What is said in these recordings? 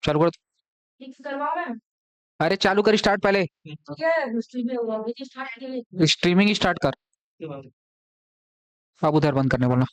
चालू कर। अरे चालू कर, स्टार्ट पहले। स्ट्रीमिंग स्टार्ट कर। अब उधर बंद करने बोलना।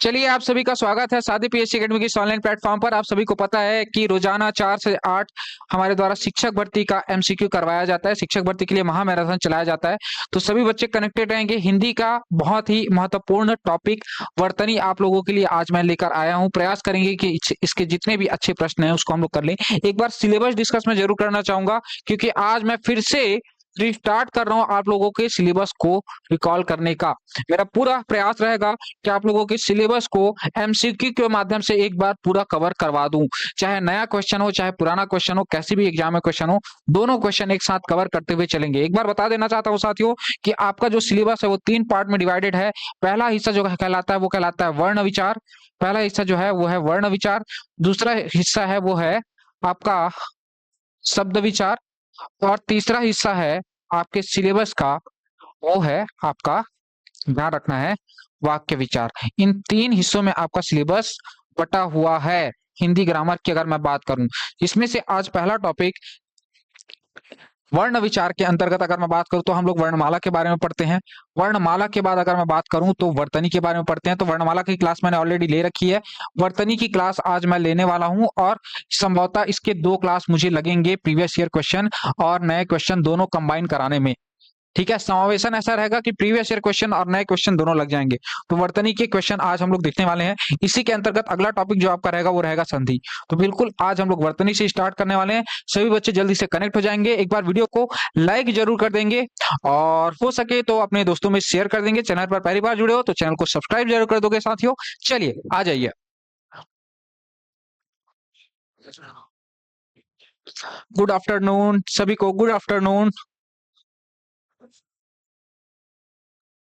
चलिए, आप सभी का स्वागत है सादी पीएससी एकेडमी के इस ऑनलाइन प्लेटफॉर्म पर। आप सभी को पता है कि रोजाना 4 से 8 हमारे द्वारा शिक्षक भर्ती का एमसीक्यू करवाया जाता है। शिक्षक भर्ती के लिए महा मैराथन चलाया जाता है, तो सभी बच्चे कनेक्टेड रहेंगे। हिंदी का बहुत ही महत्वपूर्ण टॉपिक वर्तनी आप लोगों के लिए आज मैं लेकर आया हूं। प्रयास करेंगे कि इसके जितने भी अच्छे प्रश्न हैं उसको हम लोग कर लें। एक बार सिलेबस डिस्कस मैं जरूर करना चाहूंगा, क्योंकि आज मैं फिर से रिस्टार्ट कर रहा हूं आप लोगों के सिलेबस को रिकॉल करने का। मेरा पूरा प्रयास रहेगा कि आप लोगों के सिलेबस को एमसीक्यू के माध्यम से एक बार पूरा कवर करवा दूं। चाहे नया क्वेश्चन हो, चाहे पुराना क्वेश्चन हो, कैसी भी एग्जाम में क्वेश्चन हो, दोनों क्वेश्चन एक साथ कवर करते हुए चलेंगे। एक बार बता देना चाहता हूं साथियों कि आपका जो सिलेबस है वो 3 पार्ट में डिवाइडेड है। पहला हिस्सा जो कहलाता है वो कहलाता है वर्ण विचार। पहला हिस्सा जो है वो है वर्ण विचार। दूसरा हिस्सा है वो है आपका शब्द विचार। और तीसरा हिस्सा है आपके सिलेबस का, वो है आपका, ध्यान रखना है, वाक्य विचार। इन 3 हिस्सों में आपका सिलेबस बटा हुआ है। हिंदी ग्रामर की अगर मैं बात करूं, इसमें से आज पहला टॉपिक वर्ण विचार के अंतर्गत अगर मैं बात करूं तो हम लोग वर्णमाला के बारे में पढ़ते हैं। वर्णमाला के बाद अगर मैं बात करूं तो वर्तनी के बारे में पढ़ते हैं। तो वर्णमाला की क्लास मैंने ऑलरेडी ले रखी है। वर्तनी की क्लास आज मैं लेने वाला हूं, और संभवतः इसके 2 क्लास मुझे लगेंगे प्रीवियस ईयर क्वेश्चन और नए क्वेश्चन दोनों कंबाइन कराने में। ठीक है, समावेशन ऐसा रहेगा कि प्रीवियस ईयर क्वेश्चन और नए क्वेश्चन दोनों लग जाएंगे। तो वर्तनी के क्वेश्चन आज हम लोग देखने वाले हैं। इसी के अंतर्गत अगला टॉपिक जो आपका रहेगा वो रहेगा संधि। तो बिल्कुल आज हम लोग वर्तनी से स्टार्ट करने वाले हैं। सभी बच्चे जल्दी से कनेक्ट हो जाएंगे। एक बार वीडियो को लाइक जरूर कर देंगे, और हो सके तो अपने दोस्तों में शेयर कर देंगे। चैनल पर पहली बार जुड़े हो तो चैनल को सब्सक्राइब जरूर कर दोगे साथियों। चलिए आ जाइए। गुड आफ्टरनून सभी को, गुड आफ्टरनून।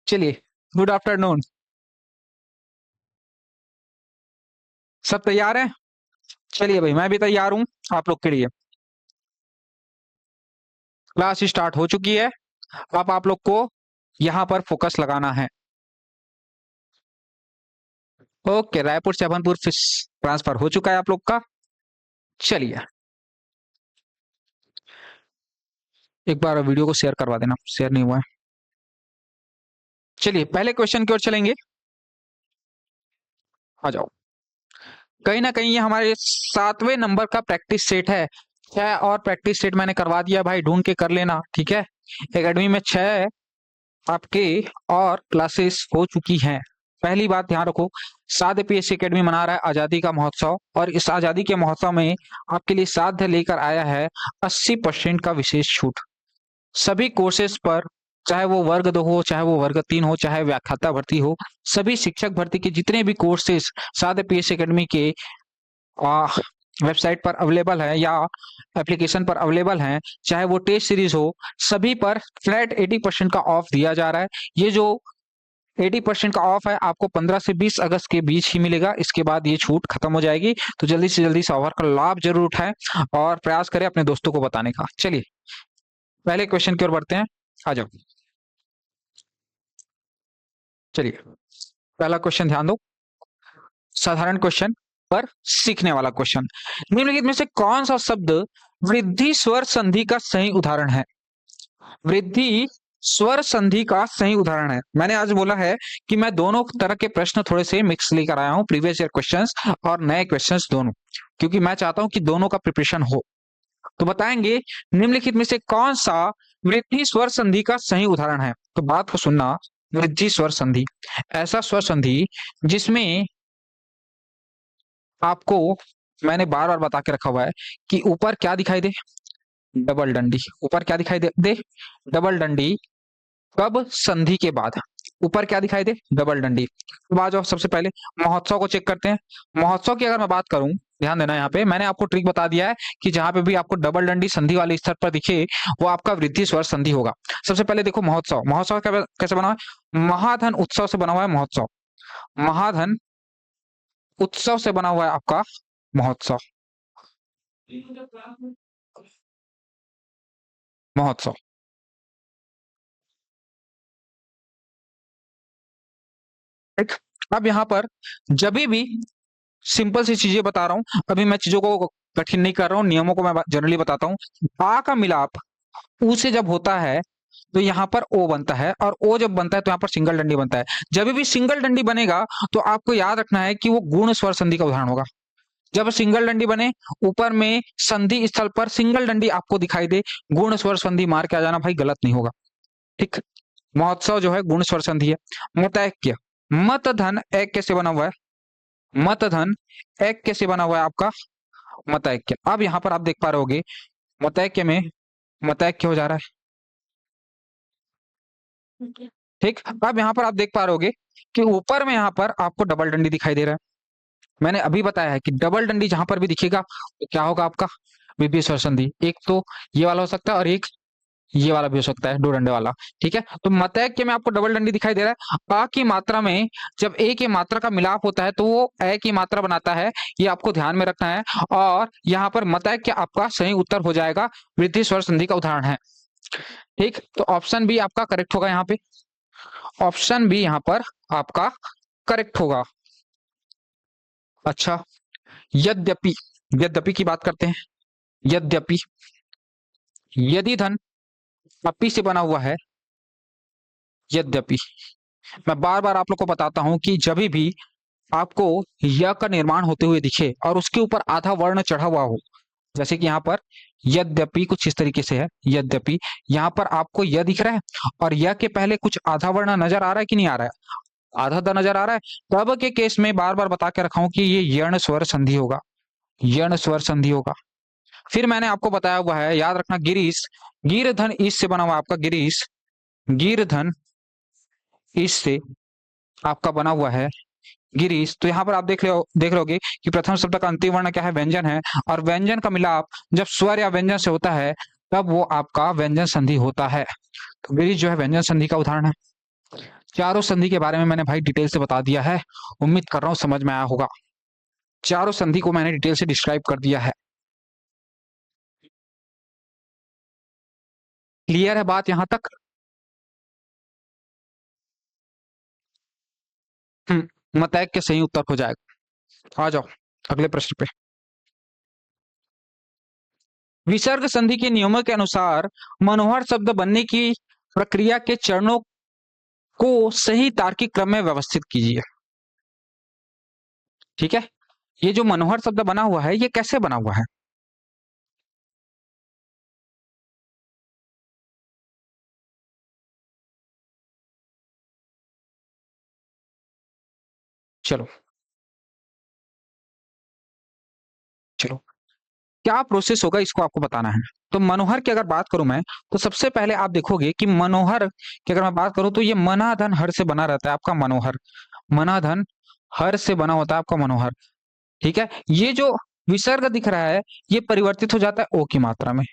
चलिए, गुड आफ्टरनून। सब तैयार हैं? चलिए भाई, मैं भी तैयार हूं आप लोग के लिए। क्लास स्टार्ट हो चुकी है। अब आप लोग को यहां पर फोकस लगाना है। ओके, रायपुर से अभनपुर फिश ट्रांसफर हो चुका है आप लोग का। चलिए, एक बार वीडियो को शेयर करवा देना, शेयर नहीं हुआ है। चलिए, पहले क्वेश्चन की ओर चलेंगे। आ जाओ। कहीं ना कहीं ये हमारे 7वें नंबर का प्रैक्टिस सेट है। 6 और प्रैक्टिस सेट मैंने करवा दिया भाई, ढूंढ के कर लेना, ठीक है। एकेडमी में 6 आपके और क्लासेस हो चुकी हैं। पहली बात ध्यान रखो, साध पीएससी एकेडमी मना रहा है आजादी का महोत्सव, और इस आजादी के महोत्सव में आपके लिए साध्य लेकर आया है 80% का विशेष छूट सभी कोर्सेज पर। चाहे वो वर्ग 2 हो, चाहे वो वर्ग 3 हो, चाहे व्याख्याता भर्ती हो, सभी शिक्षक भर्ती के जितने भी कोर्सेज साध पीएससी एकेडमी के वेबसाइट पर अवेलेबल है या एप्लीकेशन पर अवेलेबल हैं, चाहे वो टेस्ट सीरीज हो, सभी पर फ्लैट 80% का ऑफ दिया जा रहा है। ये जो 80% का ऑफ है आपको 15 से 20 अगस्त के बीच ही मिलेगा। इसके बाद ये छूट खत्म हो जाएगी। तो जल्दी से जल्दी इस ऑफर का लाभ जरूर उठाएं और प्रयास करें अपने दोस्तों को बताने का। चलिए, पहले क्वेश्चन की ओर बढ़ते हैं। आ जाओ। चलिए, पहला क्वेश्चन ध्यान दो। साधारण क्वेश्चन पर सीखने वाला क्वेश्चन। निम्नलिखित में से कौन सा शब्द वृद्धि स्वर संधि का सही उदाहरण है? वृद्धि स्वर संधि का सही उदाहरण है। मैंने आज बोला है कि मैं दोनों तरह के प्रश्न थोड़े से मिक्स लेकर आया हूं, प्रीवियस ईयर क्वेश्चंस और नए क्वेश्चंस दोनों, क्योंकि मैं चाहता हूं कि दोनों का प्रिपरेशन हो। तो बताएंगे निम्नलिखित में से कौन सा वृद्धि स्वर संधि का सही उदाहरण है। तो बात को सुनना। वृद्धि स्वर संधि ऐसा स्वर संधि जिसमें आपको, मैंने बार बार बता के रखा हुआ है कि ऊपर क्या दिखाई दे, डबल डंडी। ऊपर क्या दिखाई दे डबल डंडी। कब? संधि के बाद। ऊपर क्या दिखाई दे, डबल डंडी। तो आ जाओ, सबसे पहले महोत्सव को चेक करते हैं। महोत्सव की अगर मैं बात करूं, ध्यान देना, यहाँ पे मैंने आपको ट्रिक बता दिया है कि जहां पे भी आपको डबल डंडी संधि वाले स्तर पर दिखे वो आपका वृद्धि स्वर संधि होगा। सबसे पहले देखो महोत्सव। महोत्सव कैसे बना है? महाधन उत्सव से बना हुआ है महोत्सव। महाधन उत्सव से बना हुआ है आपका महोत्सव। महोत्सव। ठीक। अब यहाँ पर जब भी सिंपल सी चीजें बता रहा हूं, अभी मैं चीजों को कठिन नहीं कर रहा हूँ, नियमों को मैं जनरली बताता हूँ। आ का मिलाप ऊ से जब होता है तो यहाँ पर ओ बनता है, और ओ जब बनता है तो यहाँ पर सिंगल डंडी बनता है। जब भी सिंगल डंडी बनेगा तो आपको याद रखना है कि वो गुण स्वर संधि का उदाहरण होगा। जब सिंगल डंडी बने, ऊपर में संधि स्थल पर सिंगल डंडी आपको दिखाई दे, गुण स्वर संधि मार के आ जाना भाई, गलत नहीं होगा। ठीक। महोत्सव जो है गुण स्वर संधि है। मतैक्य, मत धन एक कैसे बना हुआ है? मत धन एक कैसे बना हुआ है आपका? मतैक्य। अब यहाँ पर आप देख पा रहे होगे मतैक्य में मतैक्य हो जा रहा है। ठीक। अब यहाँ पर आप देख पा रहे होगे कि ऊपर में यहाँ पर आपको डबल डंडी दिखाई दे रहा है। मैंने अभी बताया है कि डबल डंडी जहां पर भी दिखेगा तो क्या होगा आपका? विपरीत स्वर संधि। एक तो ये वाला हो सकता है और एक ये वाला भी हो सकता है, दो डंडे वाला। ठीक है, तो मतैक्य में आपको डबल डंडी दिखाई दे रहा है। अ की मात्रा में जब ए की मात्रा का मिलाप होता है तो वो ए की मात्रा बनाता है, ये आपको ध्यान में रखना है। और यहाँ पर मतैक्य आपका सही उत्तर हो जाएगा, वृद्धि स्वर संधि का उदाहरण है। ठीक, तो ऑप्शन बी आपका करेक्ट होगा यहाँ पे। ऑप्शन बी यहाँ पर आपका करेक्ट होगा। अच्छा, यद्यपि, यद्यपि की बात करते हैं। यद्यपि, यदि धन अपी से बना हुआ है, यद्यपि, मैं बार बार आप लोग को बताता हूं कि जब भी आपको य का निर्माण होते हुए दिखे और उसके ऊपर आधा वर्ण चढ़ा हुआ हो, जैसे कि यहाँ पर यद्यपि कुछ इस तरीके से है, यद्यपि यहाँ पर आपको य दिख रहा है और य के पहले कुछ आधा वर्ण नजर आ रहा है कि नहीं आ रहा है? आधा द नजर आ रहा है। तब के केस में बार बार बता के रखा हूं कि ये यर्ण स्वर संधि होगा, यर्ण स्वर संधि होगा। फिर मैंने आपको बताया हुआ है, याद रखना, गिरीश, गिर धन ईश से बना हुआ आपका, गिरीश, गिर धन ईश से आपका बना हुआ है गिरीश। तो यहाँ पर आप देख रहोगे कि प्रथम शब्द का अंतिम वर्ण क्या है? व्यंजन है। और व्यंजन का मिलाप जब स्वर या व्यंजन से होता है तब वो आपका व्यंजन संधि होता है। तो गिरीश जो है व्यंजन संधि का उदाहरण है। चारों संधि के बारे में मैंने भाई डिटेल से बता दिया है, उम्मीद कर रहा हूं समझ में आया होगा। चारों संधि को मैंने डिटेल से डिस्क्राइब कर दिया है। क्लियर है बात यहां तक? मतैक के सही उत्तर हो जाएगा। आ जाओ अगले प्रश्न पे। विसर्ग संधि के नियमों के अनुसार मनोहर शब्द बनने की प्रक्रिया के चरणों को सही तार्किक क्रम में व्यवस्थित कीजिए। ठीक है, ये जो मनोहर शब्द बना हुआ है ये कैसे बना हुआ है? चलो चलो, क्या प्रोसेस होगा इसको आपको बताना है। तो मनोहर की अगर बात करूं मैं, तो सबसे पहले आप देखोगे कि मनोहर की अगर मैं बात करूं तो ये मनाधन हर से बना रहता है आपका मनोहर। मनाधन हर से बना होता है आपका मनोहर। ठीक है, ये जो विसर्ग दिख रहा है ये परिवर्तित हो जाता है ओ की मात्रा में।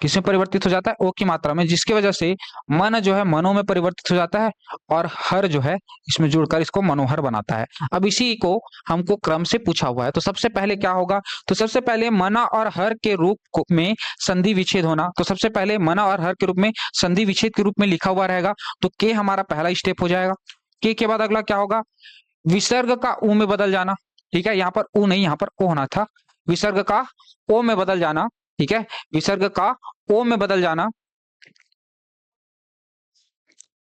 किसमें परिवर्तित हो जाता है? ओ की मात्रा में, जिसकी वजह से मन जो है मनो में परिवर्तित हो जाता है और हर जो है इसमें जुड़कर इसको मनोहर बनाता है। अब इसी को हमको क्रम से पूछा हुआ है, तो सबसे पहले क्या होगा? तो सबसे पहले मना और हर के में संधि विच्छेद होना। तो सबसे पहले मना और हर के रूप में संधि विच्छेद के रूप में लिखा हुआ रहेगा, तो के हमारा पहला स्टेप हो जाएगा। के बाद अगला क्या होगा? विसर्ग का ऊ में बदल जाना। ठीक है, यहाँ पर ऊ नहीं, यहाँ पर ओ होना था। विसर्ग का ओ में बदल जाना। ठीक है, विसर्ग का ओ में बदल जाना।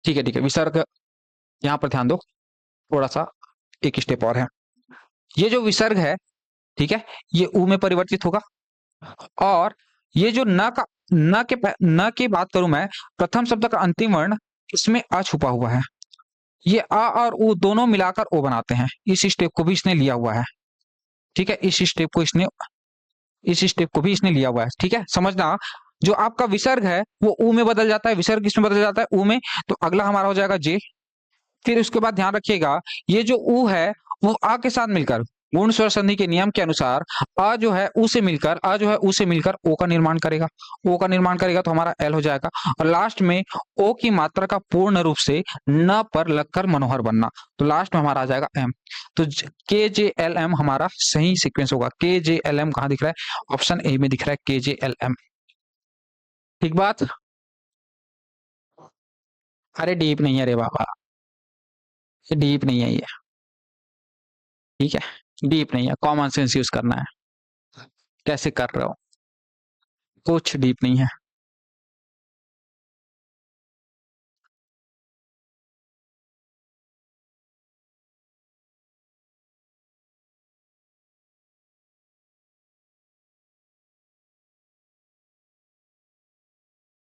ठीक है ठीक है, विसर्ग, यहाँ पर ध्यान दो, थोड़ा सा एक स्टेप और है। ये जो विसर्ग है, ठीक है, ये ऊ में परिवर्तित होगा। और ये जो न की बात करूं मैं, प्रथम शब्द का अंतिम वर्ण इसमें अ छुपा हुआ है। ये अ और उ दोनों मिलाकर ओ बनाते हैं। इस स्टेप को भी इसने लिया हुआ है। ठीक है, इस स्टेप को भी इसने लिया हुआ है। ठीक है, समझना, जो आपका विसर्ग है वो ऊ में बदल जाता है। विसर्ग किसमें बदल जाता है? ऊ में। तो अगला हमारा हो जाएगा जे। फिर उसके बाद ध्यान रखिएगा, ये जो ऊ है वो आ के साथ मिलकर गुण स्वर संधि के नियम के अनुसार अ जो है ऊ से मिलकर, अ जो है ऊ से मिलकर ओ का निर्माण करेगा। ओ का निर्माण करेगा तो हमारा एल हो जाएगा। और लास्ट में ओ की मात्रा का पूर्ण रूप से न पर लगकर मनोहर बनना, तो लास्ट में हमारा आ जाएगा एम। तो के जे एल एम हमारा सही सीक्वेंस होगा। के जे एल एम कहाँ दिख रहा है? ऑप्शन ए में दिख रहा है, के जे एल एम। ठीक बात? अरे डीप नहीं है रे बाबा, ये डीप नहीं है ये। ठीक है, डीप नहीं है, कॉमन सेंस यूज करना है। कैसे कर रहे हो, कुछ डीप नहीं है।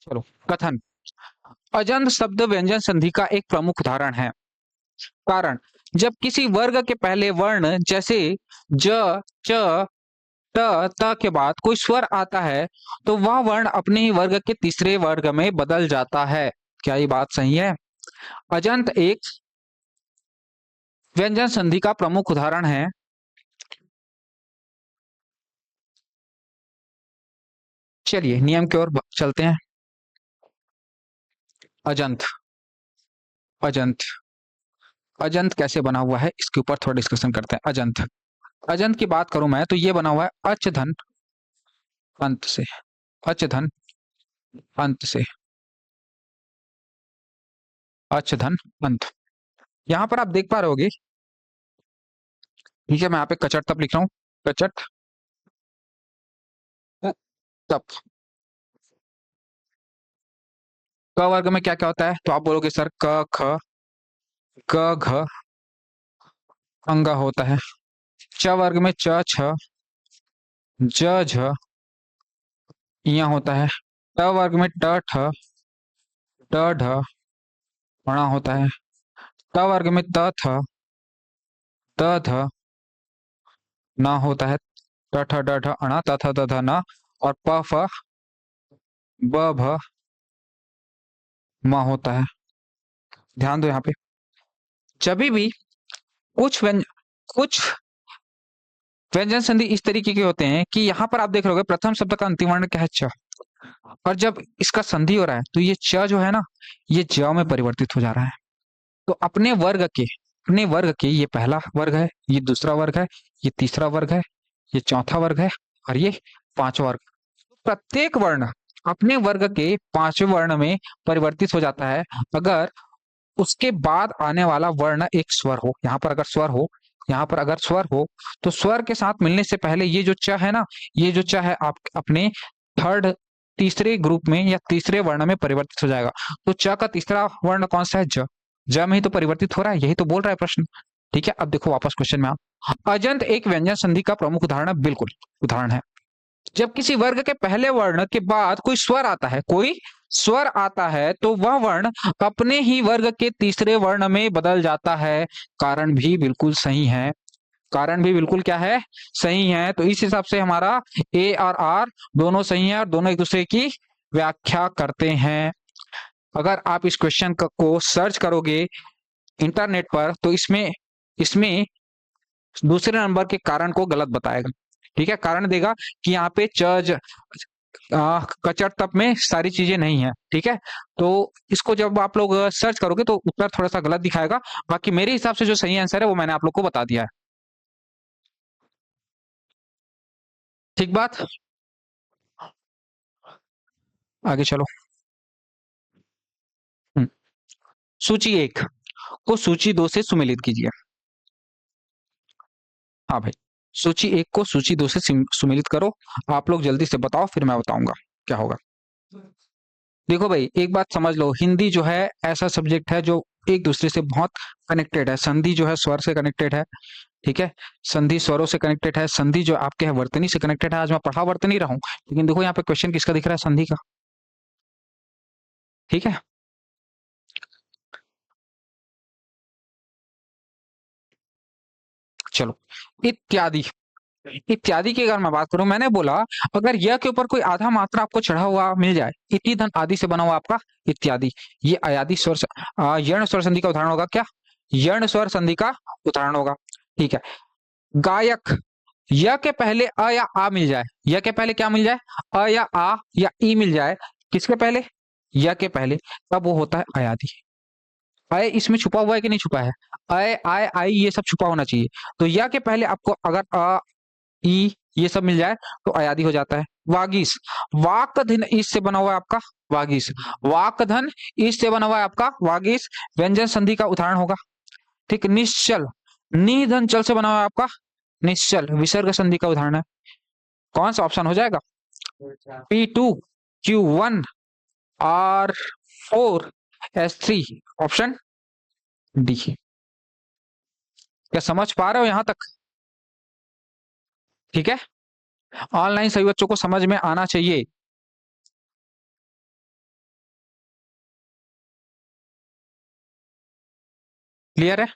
चलो, कथन। अजंत शब्द व्यंजन संधि का एक प्रमुख उदाहरण है। कारण, जब किसी वर्ग के पहले वर्ण जैसे ज, च, ट, त के बाद कोई स्वर आता है तो वह वर्ण अपने ही वर्ग के तीसरे वर्ग में बदल जाता है। क्या ये बात सही है? अजंत एक व्यंजन संधि का प्रमुख उदाहरण है। चलिए नियम की ओर चलते हैं। अजंत, अजंत, अजंत कैसे बना हुआ है इसके ऊपर थोड़ा डिस्कशन करते हैं। अजंत, अजंत की बात करूं मैं तो ये बना हुआ है अच धन अंत से, अच धन अंत से, अच धन अंत। यहां पर आप देख पा रहे होगे, ठीक है, मैं यहाँ पे कचट तप लिख रहा हूँ। कचट तप। क वर्ग में क्या क्या होता है तो आप बोलोगे सर क ख ग घ अंगा होता है। च वर्ग में च छ ज झ इया होता है। ट वर्ग में ट ठ ट ढ णा होता है। त वर्ग में त थ त ध ना होता है। ट ठ ड ढ ण त थ द ध न और प फ ब भ म होता है। ध्यान दो यहाँ पे, जब भी कुछ व्यंजन संधि इस तरीके के होते हैं कि यहाँ पर आप देख रहे होगे प्रथम शब्द का अंतिम वर्ण क्या है, च। और जब इसका संधि हो रहा है तो ये च जो है ना, ये ज में परिवर्तित हो जा रहा है। तो अपने वर्ग के ये पहला वर्ग है, ये दूसरा वर्ग है, ये तीसरा वर्ग है, ये चौथा वर्ग है और ये पांचवा वर्ग। प्रत्येक वर्ण अपने वर्ग के पांचवें वर्ण में परिवर्तित हो जाता है अगर उसके बाद आने वाला वर्ण एक स्वर हो। यहाँ पर अगर स्वर हो, यहाँ पर अगर स्वर हो तो स्वर के साथ मिलने से पहले ये जो च है ना, ये जो च है आप अपने थर्ड तीसरे ग्रुप में या तीसरे वर्ण में परिवर्तित हो जाएगा। तो च का तीसरा वर्ण कौन सा है, ज। ज में ही तो परिवर्तित हो रहा है, यही तो बोल रहा है प्रश्न। ठीक है, अब देखो वापस क्वेश्चन में आप। अजंत एक व्यंजन संधि का प्रमुख उदाहरण है, बिल्कुल उदाहरण है। जब किसी वर्ग के पहले वर्ण के बाद कोई स्वर आता है, कोई स्वर आता है तो वह वर्ण अपने ही वर्ग के तीसरे वर्ण में बदल जाता है। कारण भी बिल्कुल सही है, कारण भी बिल्कुल क्या है, सही है। तो इस हिसाब से हमारा ए और आर दोनों सही है और दोनों एक दूसरे की व्याख्या करते हैं। अगर आप इस क्वेश्चन को सर्च करोगे इंटरनेट पर तो इसमें इसमें दूसरे नंबर के कारण को गलत बताएगा। ठीक है, कारण देगा कि यहाँ पे च कचर तप में सारी चीजें नहीं है। ठीक है, तो इसको जब आप लोग सर्च करोगे तो उत्तर थोड़ा सा गलत दिखाएगा। बाकी मेरे हिसाब से जो सही आंसर है वो मैंने आप लोग को बता दिया है। ठीक बात, आगे चलो। हम्म, सूची एक को सूची दो से सुमेलित कीजिए। हाँ भाई, सूची एक को सूची दो से सुमेलित करो। आप लोग जल्दी से बताओ फिर मैं बताऊंगा क्या होगा। देखो भाई, एक बात समझ लो, हिंदी जो है ऐसा सब्जेक्ट है जो एक दूसरे से बहुत कनेक्टेड है। संधि जो है स्वर से कनेक्टेड है। ठीक है, संधि स्वरों से कनेक्टेड है। संधि जो आपके है वर्तनी से कनेक्टेड है। आज मैं पढ़ा वर्तनी रहा हूं, लेकिन देखो यहाँ पे क्वेश्चन किसका दिख रहा है, संधि का। ठीक है, चलो। इत्यादि, इत्यादि की अगर मैं बात करूं, मैंने बोला अगर यह के ऊपर कोई आधा मात्रा आपको चढ़ा हुआ मिल जाए, इति धन आदि से बना हुआ आपका इत्यादि, ये अयादि स्वर यर्ण स्वर संधि का उदाहरण होगा। क्या यर्ण स्वर संधि का उदाहरण होगा? ठीक है। गायक, य के पहले अ या आ मिल जाए, य के पहले क्या मिल जाए, अ या आ या ई मिल जाए, किसके पहले, य के पहले, तब वो होता है अयादि। अय इसमें छुपा हुआ है कि नहीं छुपा है, अय आय आई ये सब छुपा होना चाहिए। तो य के पहले आपको अगर अ ई ये सब मिल जाए तो अयादि हो जाता है। वागीश, वाक धन ईश से बना हुआ है आपका वागीश, वाक धन ईश से बना हुआ है आपका वागीश, व्यंजन संधि का उदाहरण होगा। ठीक, निश्चल, निधन चल से बना हुआ है आपका निश्चल विसर्ग संधि का उदाहरण है। कौन सा ऑप्शन हो जाएगा? P2Q1 R4S3, option D. क्या समझ पा रहे हो यहां तक? ठीक है, ऑनलाइन सभी बच्चों को समझ में आना चाहिए। क्लियर है?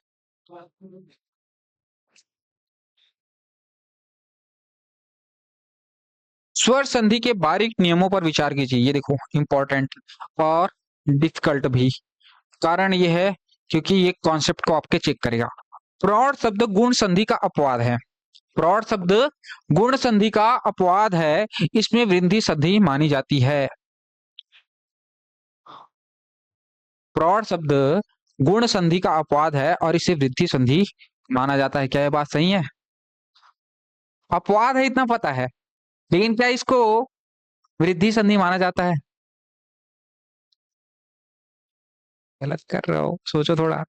स्वर संधि के बारीक नियमों पर विचार कीजिए। ये देखो इंपॉर्टेंट और डिफिकल्ट भी। कारण ये है क्योंकि ये कॉन्सेप्ट को आपके चेक करेगा। प्रौढ़ शब्द गुण संधि का अपवाद है। प्रौढ़ शब्द गुण संधि का अपवाद है, इसमें वृद्धि संधि मानी जाती है। प्रौढ़ शब्द गुण संधि का अपवाद है और इसे वृद्धि संधि माना जाता है। क्या ये बात सही है? अपवाद है इतना पता है, लेकिन क्या इसको वृद्धि संधि माना जाता है? गलत कर रहे हो, सोचो थोड़ा।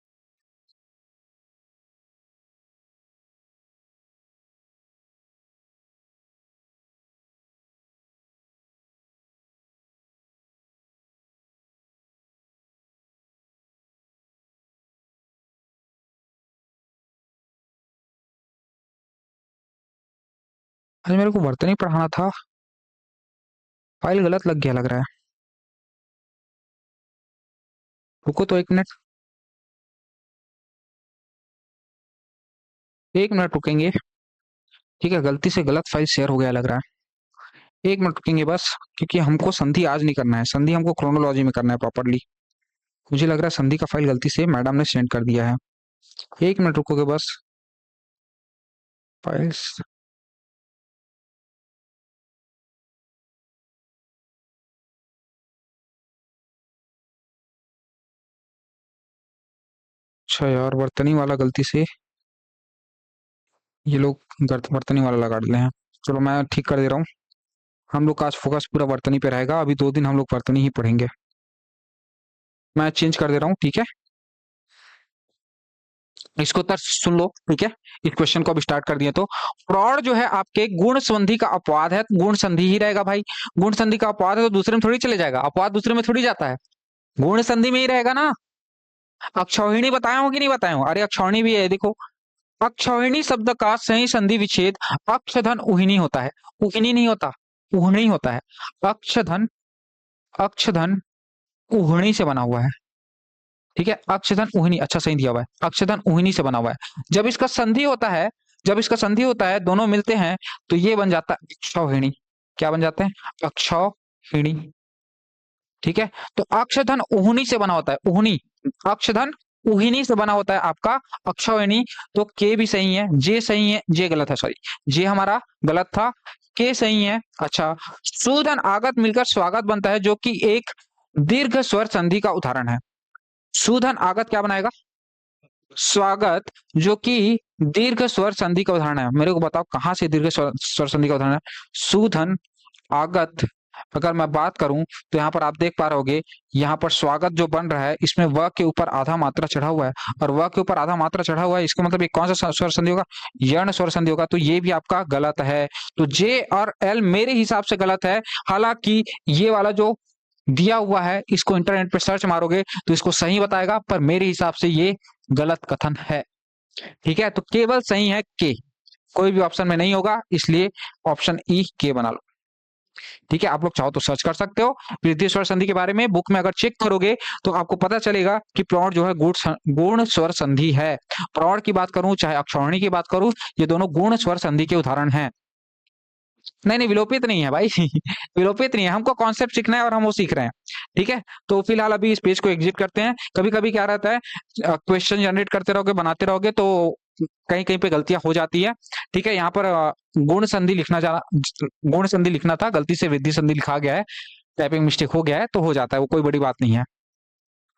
आज मेरे को वर्तनी पढ़ाना था, फाइल गलत लग गया लग रहा है। रुको तो 1 मिनट, 1 मिनट रुकेंगे। ठीक है, गलती से गलत फाइल शेयर हो गया लग रहा है। 1 मिनट रुकेंगे बस, क्योंकि हमको संधि आज नहीं करना है, संधि हमको क्रोनोलॉजी में करना है प्रॉपरली। मुझे लग रहा है संधि का फाइल गलती से मैडम ने सेंड कर दिया है। 1 मिनट रुकोगे बस। फाइल्स, अच्छा यार, वर्तनी वाला गलती से ये लोग वर्तनी वाला लगा डाले हैं। चलो मैं ठीक कर दे रहा हूँ। हम लोग का आज फोकस पूरा वर्तनी पे रहेगा, अभी 2 दिन हम लोग वर्तनी ही पढ़ेंगे। मैं चेंज कर दे रहा हूँ, ठीक है। इसको उत्तर सुन लो, ठीक है। इस क्वेश्चन को अब स्टार्ट कर दिए तो प्रौढ़ जो है आपके गुण संधि का अपवाद है, गुण संधि ही रहेगा भाई। गुण संधि का अपवाद है तो दूसरे में थोड़ी चले जाएगा, अपवाद दूसरे में थोड़ी जाता है, गुण संधि में ही रहेगा ना। अक्षौहिणी बताया हूँ कि नहीं बताया हूँ? अरे अक्षौहिणी भी है, देखो। अक्षौहिणी शब्द का सही संधि विच्छेद अक्षधन उहिनी होता है। उहिनी नहीं होता, उहणी होता है। अक्षधन, अक्षधन उहणी से बना हुआ है। ठीक है, अक्षधन उहिनी, अच्छा सही दिया हुआ है, अक्षधन उहिनी से बना हुआ है। जब इसका संधि होता है, जब इसका संधि होता है, दोनों मिलते हैं तो ये बन जाता है अक्षौहिणी। क्या बन जाते हैं? अक्षौहिणी। ठीक है, तो अक्षधन उहुनी से बना होता है, उहुनी। अक्षधन उहिनी से बना होता है आपका अक्षौहिणी। तो के भी सही है, जे सही है, जे गलत है, सॉरी, जे हमारा गलत था, के सही है। अच्छा, सूधन आगत मिलकर स्वागत बनता है, जो कि एक दीर्घ स्वर संधि का उदाहरण है। सूधन आगत क्या बनाएगा? स्वागत, जो कि दीर्घ स्वर संधि का उदाहरण है। मेरे को बताओ कहां से दीर्घ स्वर संधि का उदाहरण है? सूधन आगत अगर मैं बात करूं तो यहाँ पर आप देख पा रहोगे, यहाँ पर स्वागत जो बन रहा है इसमें व के ऊपर आधा मात्रा चढ़ा हुआ है, और व के ऊपर आधा मात्रा चढ़ा हुआ है, इसका मतलब ये कौन सा स्वर संधि होगा? यर्ण स्वर संधि होगा। तो ये भी आपका गलत है। तो जे और एल मेरे हिसाब से गलत है। हालांकि ये वाला जो दिया हुआ है, इसको इंटरनेट पे सर्च मारोगे तो इसको सही बताएगा, पर मेरे हिसाब से ये गलत कथन है। ठीक है, तो केवल सही है के, कोई भी ऑप्शन में नहीं होगा, इसलिए ऑप्शन ई के बना लो। ठीक है, आप लोग चाहो तो सर्च कर सकते हो वृद्धि स्वर संधि के बारे में, बुक में अगर चेक करोगे तो आपको पता चलेगा कि प्रौढ़ जो है गुण स्वर संधि है। प्रौढ़ की बात करूं चाहे अक्षौहिणी की बात करूं, ये दोनों गुण स्वर संधि के उदाहरण हैं। नहीं नहीं, विलोपित नहीं है भाई विलोपित नहीं है, हमको कॉन्सेप्ट सीखना है और हम वो सीख रहे हैं। ठीक है, तो फिलहाल अभी इस पेज को एग्जिट करते हैं। कभी कभी क्या रहता है, क्वेश्चन जनरेट करते रहोगे, बनाते रहोगे तो कहीं कहीं पे गलतियां हो जाती है। ठीक है, यहाँ पर गुण संधि लिखना गुण संधि लिखना था, गलती से वृद्धि संधि लिखा गया है, टाइपिंग मिस्टेक हो गया है, तो हो जाता है, वो कोई बड़ी बात नहीं है।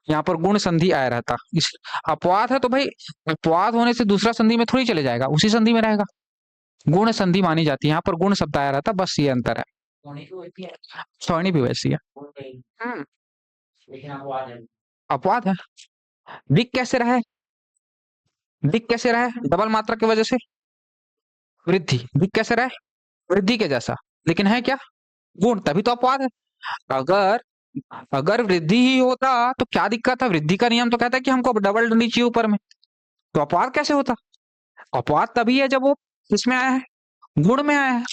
यहाँ पर गुण संधि आया रहता, इस अपवाद है तो भाई, अपवाद होने से दूसरा संधि में थोड़ी चले जाएगा, उसी संधि में रहेगा। गुण संधि मानी जाती है, यहाँ पर गुण शब्द आया रहता, बस ये अंतर है। सोनी भी वैसी है। हम्म, अपवाद है। दिख कैसे रहा है? दिख कैसे रहा है? डबल मात्रा की वजह से। वृद्धि, दिख कैसे रहा है? वृद्धि के जैसा, लेकिन है क्या? गुण, तभी तो अपवाद है। अगर अगर वृद्धि ही होता तो क्या दिक्कत है? वृद्धि का नियम तो कहता है कि हमको डबल डंडी चाहिए ऊपर में, तो अपवाद कैसे होता? अपवाद तभी है जब वो किसमें आया है? गुण में आया है।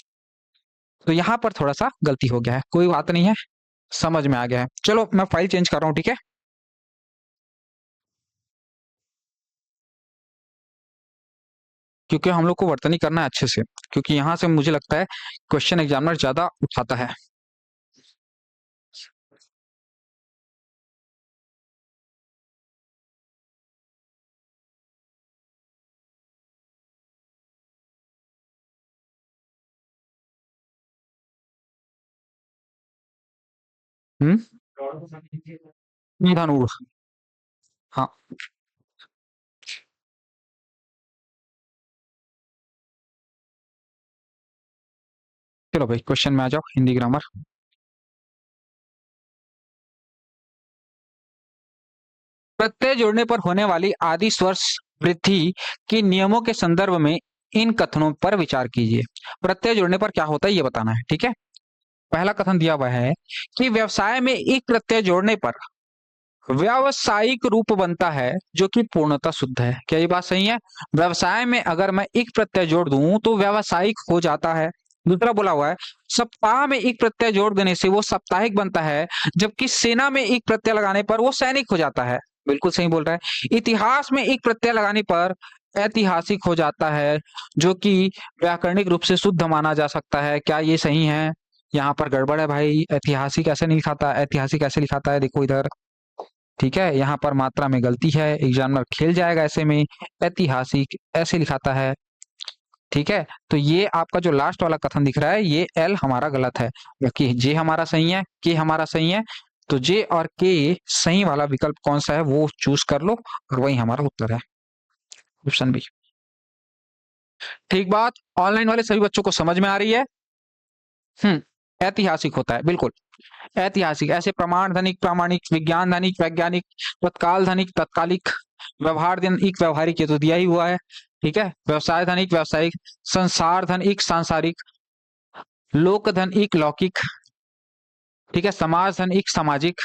तो यहाँ पर थोड़ा सा गलती हो गया है, कोई बात नहीं है, समझ में आ गया है। चलो मैं फाइल चेंज कर रहा हूँ, ठीक है? क्योंकि हम लोग को वर्तनी करना है अच्छे से, क्योंकि यहाँ से मुझे लगता है क्वेश्चन एग्जामिनर ज्यादा उठाता है। हम्म, धनुर, हाँ। चलो भाई क्वेश्चन में आ जाओ, हिंदी ग्रामर। प्रत्यय जोड़ने पर होने वाली आदि स्वर वृद्धि के नियमों के संदर्भ में इन कथनों पर विचार कीजिए। प्रत्यय जोड़ने पर क्या होता है ये बताना है, ठीक है? पहला कथन दिया हुआ है कि व्यवसाय में एक प्रत्यय जोड़ने पर व्यावसायिक रूप बनता है जो कि पूर्णतः शुद्ध है। क्या ये बात सही है? व्यवसाय में अगर मैं एक प्रत्यय जोड़ दूं तो व्यावसायिक हो जाता है। दूसरा बोला हुआ है सप्ताह में एक प्रत्यय जोड़ देने से वो साप्ताहिक बनता है, जबकि सेना में एक प्रत्यय लगाने पर वो सैनिक हो जाता है। बिल्कुल सही बोल रहा है। इतिहास में एक प्रत्यय लगाने पर ऐतिहासिक हो जाता है, जो कि व्याकरणिक रूप से शुद्ध माना जा सकता है। क्या ये सही है? यहाँ पर गड़बड़ है भाई, ऐतिहासिक ऐसे नहीं लिखाता, ऐतिहासिक ऐसे लिखाता है, देखो इधर। ठीक है, यहाँ पर मात्रा में गलती है, एग्जामिनर खेल जाएगा ऐसे में। ऐतिहासिक ऐसे लिखाता है, ठीक है? तो ये आपका जो लास्ट वाला कथन दिख रहा है ये एल हमारा गलत है, जबकि जे हमारा सही है, के हमारा सही है। तो जे और के सही वाला विकल्प कौन सा है वो चूज कर लो, और वही हमारा उत्तर है, ऑप्शन बी। ठीक बात, ऑनलाइन वाले सभी बच्चों को समझ में आ रही है? हम्म, ऐतिहासिक होता है बिल्कुल। ऐतिहासिक ऐसे प्रमाण धनिक प्रामाणिक, विज्ञान धनिक वैज्ञानिक, तत्काल धनिक तत्कालिक, व्यवहार धनिक व्यवहारिक, ये तो दिया ही हुआ है। ठीक है, व्यवसाय धनिक व्यावसायिक, संसार धन एक सांसारिक, लोक धन एक लौकिक, ठीक है, समाज धन एक सामाजिक,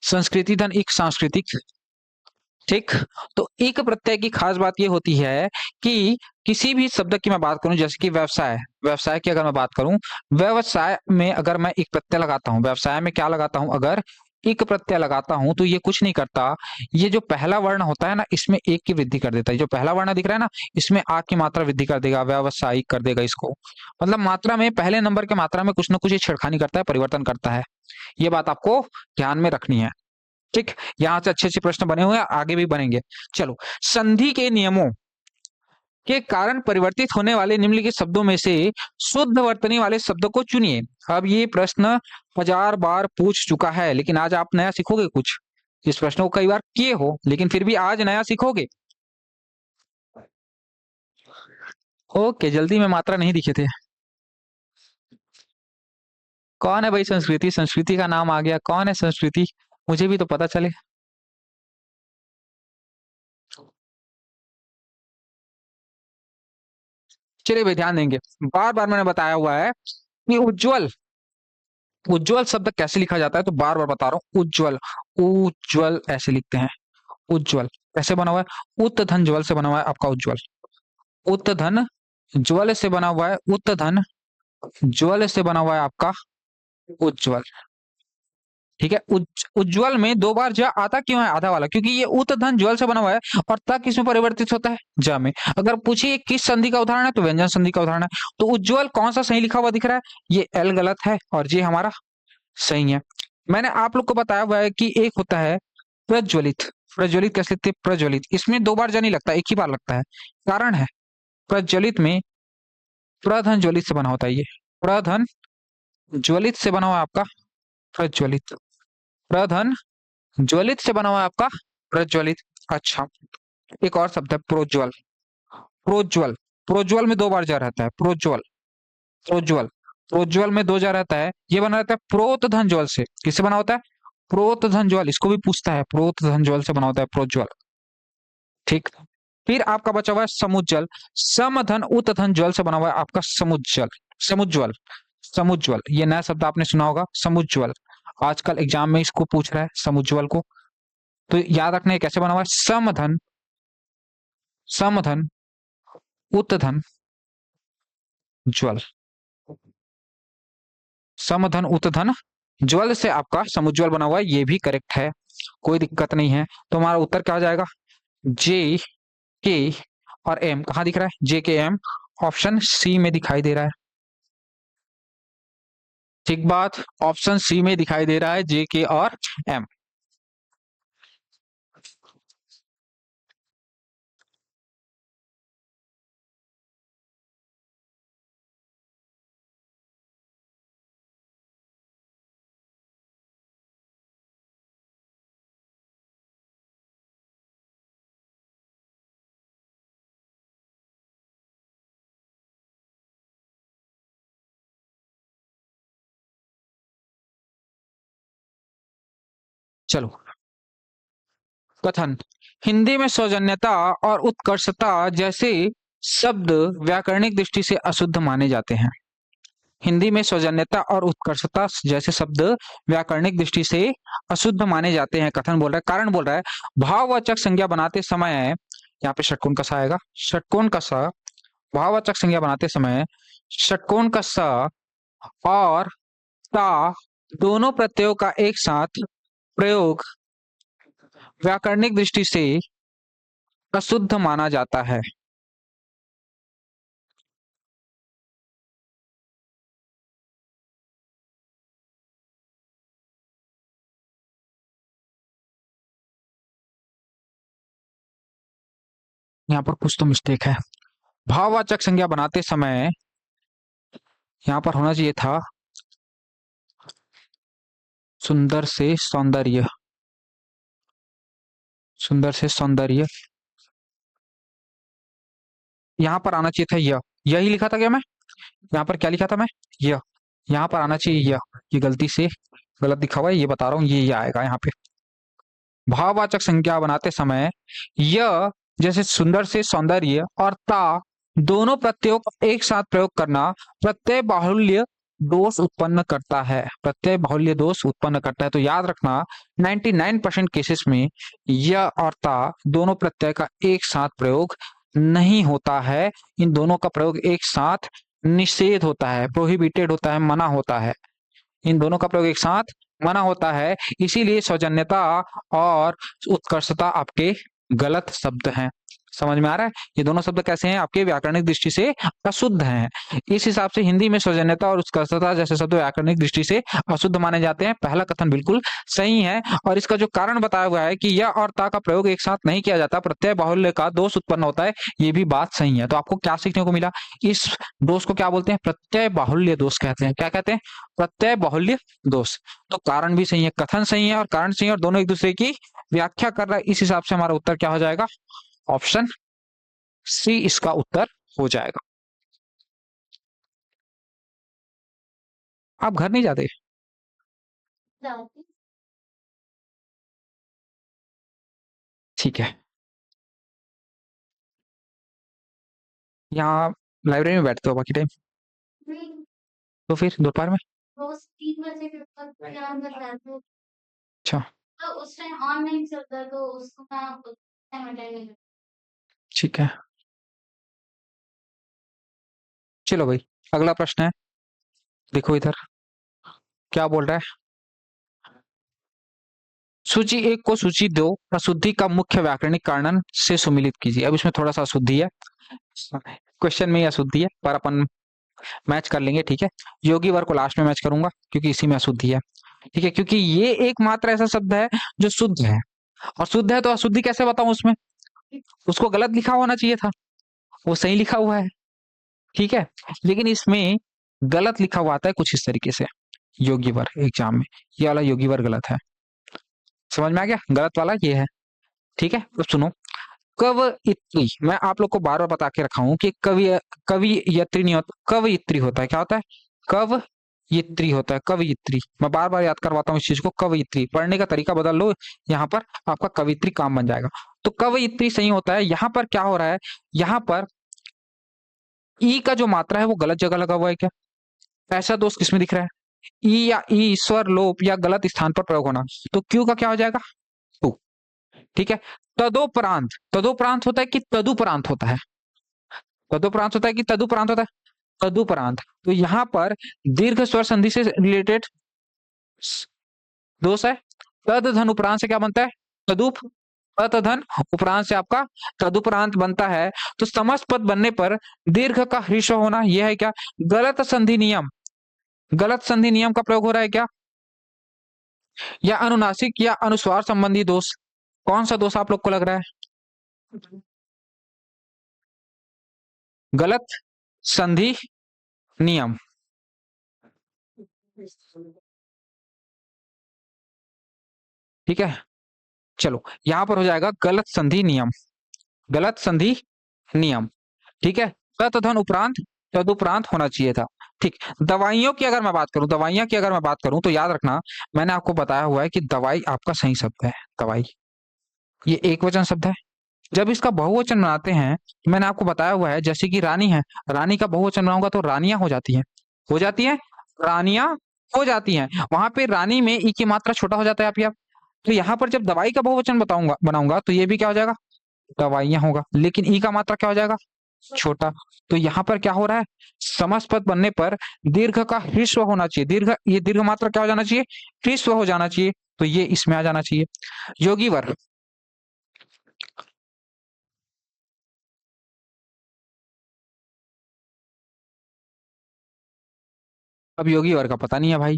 संस्कृति धन एक सांस्कृतिक। ठीक। तो एक प्रत्यय की खास बात ये होती है कि किसी भी शब्द की मैं बात करूं, जैसे कि व्यवसाय, व्यवसाय की अगर मैं बात करूं, व्यवसाय में अगर मैं एक प्रत्यय लगाता हूं, व्यवसाय में क्या लगाता हूं, अगर एक प्रत्यय लगाता हूं तो ये कुछ नहीं करता। ये जो पहला वर्ण होता है ना, इसमें एक की वृद्धि कर देता है। जो पहला वर्ण दिख रहा है ना, इसमें आ की मात्रा वृद्धि कर देगा, व्यवसायिक कर देगा इसको। मतलब मात्रा में, पहले नंबर के मात्रा में कुछ ना कुछ ये छेड़खानी करता है, परिवर्तन करता है। ये बात आपको ध्यान में रखनी है। ठीक, यहां से अच्छे अच्छे प्रश्न बने हुए हैं, आगे भी बनेंगे। चलो, संधि के नियमों के कारण परिवर्तित होने वाले निम्नलिखित शब्दों में से शुद्ध वर्तनी वाले शब्दों को चुनिए। अब ये प्रश्न 1000 बार पूछ चुका है, लेकिन आज आप नया सीखोगे कुछ। इस प्रश्न को कई बार किए हो, लेकिन फिर भी आज नया सीखोगे। ओके, जल्दी में मात्रा नहीं दिखे थे। कौन है भाई संस्कृति? संस्कृति का नाम आ गया, कौन है संस्कृति? मुझे भी तो पता चले। चलिए भाई ध्यान देंगे। बार बार मैंने बताया हुआ है कि उज्जवल, उज्जवल शब्द कैसे लिखा जाता है, तो बार बार बता रहा हूँ। उज्जवल, उज्जवल ऐसे लिखते हैं। उज्जवल कैसे बना हुआ है? उत धन ज्वल से बना हुआ है आपका उज्जवल। उत धन ज्वल से बना हुआ है, उत धन ज्वल से बना हुआ है आपका उज्जवल। ठीक है, उज्जवल में दो बार ज आता क्यों है आधा वाला? क्योंकि ये उत धन ज्वल से बना हुआ है, और त किसमें परिवर्तित होता है? ज में। अगर पूछिए किस संधि का उदाहरण है, तो व्यंजन संधि का उदाहरण है। तो उज्जवल कौन सा सही लिखा हुआ दिख रहा है? ये एल गलत है और जे हमारा सही है। मैंने आप लोग को बताया हुआ है कि एक होता है प्रज्वलित। प्रज्वलित कैसे लिखते हैं? प्रज्वलित, इसमें दो बार ज नहीं लगता, एक ही बार लगता है। कारण है, प्रज्वलित में प्रधन ज्वलित से बना होता है। ये प्रधन ज्वलित से बना हुआ है आपका प्रज्वलित। प्रधन ज्वलित से बना हुआ है आपका प्रज्वलित। अच्छा, एक और शब्द है प्रोज्वल। प्रोज्वल, प्रोज्वल में दो बार जा रहता है। प्रोज्वल, प्रोज्वल, प्रोज्वल में दो जा रहता है। ये बना रहता है प्रोत धन ज्वल से। किससे बना होता है? प्रोत धन ज्वल। इसको भी पूछता है, प्रोत धन ज्वल से बना होता है प्रोज्वल। ठीक। फिर आपका बचा हुआ है समुज्जल। समधन उतधन ज्वल से बना हुआ है आपका समुज्जल। समुज्ज्वल, समुज्ज्वल ये नया शब्द आपने सुना होगा, समुज्ज्वल। आजकल एग्जाम में इसको पूछ रहा है समुज्ज्वल को, तो याद रखना है कैसे बना हुआ है। समधन, समधन उतधन ज्वल, समधन उतधन ज्वल से आपका समुज्ज्वल बना हुआ है, ये भी करेक्ट है, कोई दिक्कत नहीं है। तो हमारा उत्तर क्या हो जाएगा, जे के और एम। कहाँ दिख रहा है जे के एम, ऑप्शन सी में दिखाई दे रहा है। ठीक बात, ऑप्शन सी में दिखाई दे रहा है जे के और एम। चलो, कथन। हिंदी में सौजन्यता और उत्कर्षता जैसे शब्द व्याकरणिक दृष्टि से अशुद्ध माने जाते हैं। हिंदी में सौजन्यता और उत्कर्षता जैसे शब्द व्याकरणिक दृष्टि से अशुद्ध माने जाते हैं। कथन बोल रहा है, कारण बोल रहा है, भाववाचक संज्ञा बनाते समय, यहाँ पे षटकोण कसा आएगा, षटकोण कसा, भाववाचक संज्ञा बनाते समय षटकोण कसा और ता दोनों प्रत्ययों का एक साथ प्रयोग व्याकरणिक दृष्टि से अशुद्ध माना जाता है। यहाँ पर कुछ तो मिस्टेक है। भाववाचक संज्ञा बनाते समय यहाँ पर होना चाहिए था सुंदर से सौंदर्य, सुंदर से सौंदर्य, यहाँ पर आना चाहिए था यही लिखा था क्या मैं, यहाँ पर क्या लिखा था मैं, यह, यहाँ पर आना चाहिए ये गलती से गलत दिखा हुआ है, ये बता रहा हूँ, ये आएगा यहाँ पे। भाववाचक संज्ञा बनाते समय यह जैसे सुंदर से सौंदर्य और ता दोनों प्रत्ययों का एक साथ प्रयोग करना प्रत्यय बाहुल्य दोष उत्पन्न करता है, प्रत्यय बाहुल्य दोष उत्पन्न करता है। तो याद रखना 99% केसेस में यह और ता दोनों प्रत्यय का एक साथ प्रयोग नहीं होता है, इन दोनों का प्रयोग एक साथ निषेध होता है, प्रोहिबिटेड होता है, मना होता है, इन दोनों का प्रयोग एक साथ मना होता है। इसीलिए सौजन्यता और उत्कर्षता आपके गलत शब्द हैं। समझ में आ रहा है, ये दोनों शब्द कैसे हैं, आपके व्याकरणिक दृष्टि से अशुद्ध हैं। इस हिसाब से हिंदी में सौजन्यता और उत्कर्षता जैसे शब्द व्याकरणिक दृष्टि से अशुद्ध माने जाते हैं। पहला कथन बिल्कुल सही है, और इसका जो कारण बताया हुआ है कि यह और ता का प्रयोग एक साथ नहीं किया जाता, प्रत्यय बाहुल्य का दोष उत्पन्न होता है, ये भी बात सही है। तो आपको क्या सीखने को मिला, इस दोष को क्या बोलते हैं, प्रत्यय बाहुल्य दोष कहते हैं। क्या कहते हैं, प्रत्यय बाहुल्य दोष। तो कारण भी सही है, कथन सही है और कारण सही है, और दोनों एक दूसरे की व्याख्या कर रहा है। इस हिसाब से हमारा उत्तर क्या हो जाएगा, ऑप्शन सी इसका उत्तर हो जाएगा। आप घर नहीं जाते, ठीक है, यहाँ लाइब्रेरी में बैठते हो बाकी टाइम, तो फिर दोपहर में, रोज 3 बजे के बाद यहाँ अंदर रहते हो। अच्छा, तो उस टाइम ऑन नहीं चलता, तो उसको मैं टाइम अटेंड नहीं करती। ठीक है, चलो भाई, अगला प्रश्न है, देखो इधर क्या बोल रहा है। सूची 1 को सूची 2 अशुद्धि का मुख्य व्याकरणिक कारण से सुमिलित कीजिए। अब इसमें थोड़ा सा अशुद्धि है, क्वेश्चन में ही अशुद्धि है, पर अपन मैच कर लेंगे, ठीक है। योगी वर्ग को लास्ट में मैच करूंगा क्योंकि इसी में अशुद्धि है, ठीक है, क्योंकि ये एकमात्र ऐसा शब्द है जो शुद्ध है, और शुद्ध है तो अशुद्धि कैसे बताऊं उसमें, उसको गलत लिखा होना चाहिए था, वो सही लिखा हुआ है, ठीक है, लेकिन इसमें गलत लिखा हुआ आता है कुछ इस तरीके से, योगी वर्ग एग्जाम में, ये वाला योगी वर्ग गलत है। समझ में आ गया, गलत वाला ये है, ठीक है। तो सुनो, कवयित्री, मैं आप लोग को बार बार बता के रखा हूं कि कवियत्री नहीं होता, कवयित्री होता है। क्या होता है, कवयित्री होता है, कवयित्री। मैं बार बार याद करवाता हूँ इस चीज को, कवयित्री। पढ़ने का तरीका बदल लो, यहाँ पर आपका कवियत्री काम बन जाएगा। तो कब इतनी सही होता है? यहाँ पर क्या हो रहा है, यहाँ पर ई का जो मात्रा है वो गलत जगह लगा हुआ है क्या? ऐसा दोष किसमें दिख रहा है? ई या ई स्वर लोप या गलत स्थान पर प्रयोग होना। तो क्यू का क्या हो जाएगा? टू। ठीक है। तदोपरांत, तदोपरांत होता है कि तदुपरांत होता है? तदोपरांत होता है कि तदुपरांत होता है? तदुपरांत। तो यहाँ पर दीर्घ स्वर संधि से रिलेटेड दोष है। तद धन उपरांत से क्या बनता है? तदुप। तदधन उपरांत से आपका तदुपरांत बनता है। तो समस्त पद बनने पर दीर्घ का ह्रीश्व होना, यह है क्या? गलत संधि नियम। गलत संधि नियम का प्रयोग हो रहा है क्या? या अनुनासिक या अनुस्वार संबंधी दोष? कौन सा दोष आप लोग को लग रहा है? गलत संधि नियम। ठीक है, चलो यहां पर हो जाएगा गलत संधि नियम। गलत संधि नियम। ठीक है। तदधन उपरांत तदुपरांत होना चाहिए था। ठीक। दवाइयों की अगर मैं बात करूं, दवाइयां की अगर मैं बात करूं, तो याद रखना मैंने आपको बताया हुआ है कि दवाई आपका सही शब्द है। दवाई ये एक वचन शब्द है। जब इसका बहुवचन बनाते हैं, मैंने आपको बताया हुआ है, जैसे कि रानी है, रानी का बहुवचन बनाऊंगा तो रानियां हो जाती है। हो जाती है, रानियां हो जाती हैं। वहां पे रानी में ई की मात्रा छोटा हो जाता है आप। तो यहाँ पर जब दवाई का बहुवचन बताऊंगा बनाऊंगा तो ये भी क्या हो जाएगा? दवाइयां होगा, लेकिन ई का मात्रा क्या हो जाएगा? छोटा। तो यहाँ पर क्या हो रहा है? समास पद बनने पर दीर्घ का ह्रीश्व होना चाहिए। दीर्घ, ये दीर्घ मात्रा क्या हो जाना चाहिए? ह्रीश्व हो जाना चाहिए। तो ये इसमें आ जाना चाहिए। योगी वर्ग। अब योगी वर्ग का पता नहीं है भाई।